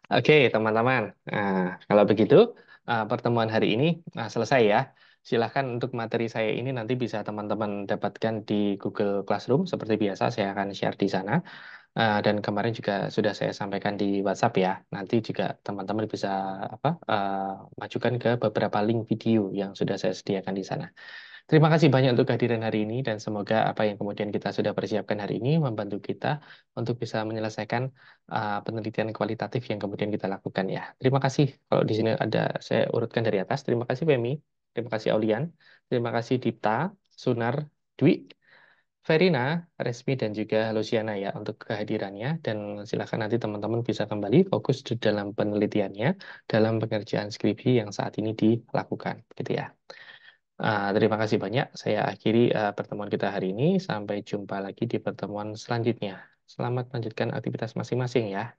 Oke, teman-teman. Nah, kalau begitu, pertemuan hari ini selesai ya. Silahkan untuk materi saya ini nanti bisa teman-teman dapatkan di Google Classroom. Seperti biasa, saya akan share di sana. Dan kemarin juga sudah saya sampaikan di WhatsApp ya. Nanti juga teman-teman bisa majukan ke beberapa link video yang sudah saya sediakan di sana. Terima kasih banyak untuk kehadiran hari ini dan semoga apa yang kemudian kita sudah persiapkan hari ini membantu kita untuk bisa menyelesaikan penelitian kualitatif yang kemudian kita lakukan ya. Terima kasih. Kalau di sini ada saya urutkan dari atas. Terima kasih Femi, terima kasih Aulian, terima kasih Dipta, Sunar, Dwi, Verina, Resmi, dan juga Luciana ya untuk kehadirannya. Dan silakan nanti teman-teman bisa kembali fokus di dalam penelitiannya, dalam pengerjaan skripsi yang saat ini dilakukan, gitu ya. Terima kasih banyak. Saya akhiri pertemuan kita hari ini. Sampai jumpa lagi di pertemuan selanjutnya. Selamat melanjutkan aktivitas masing-masing ya.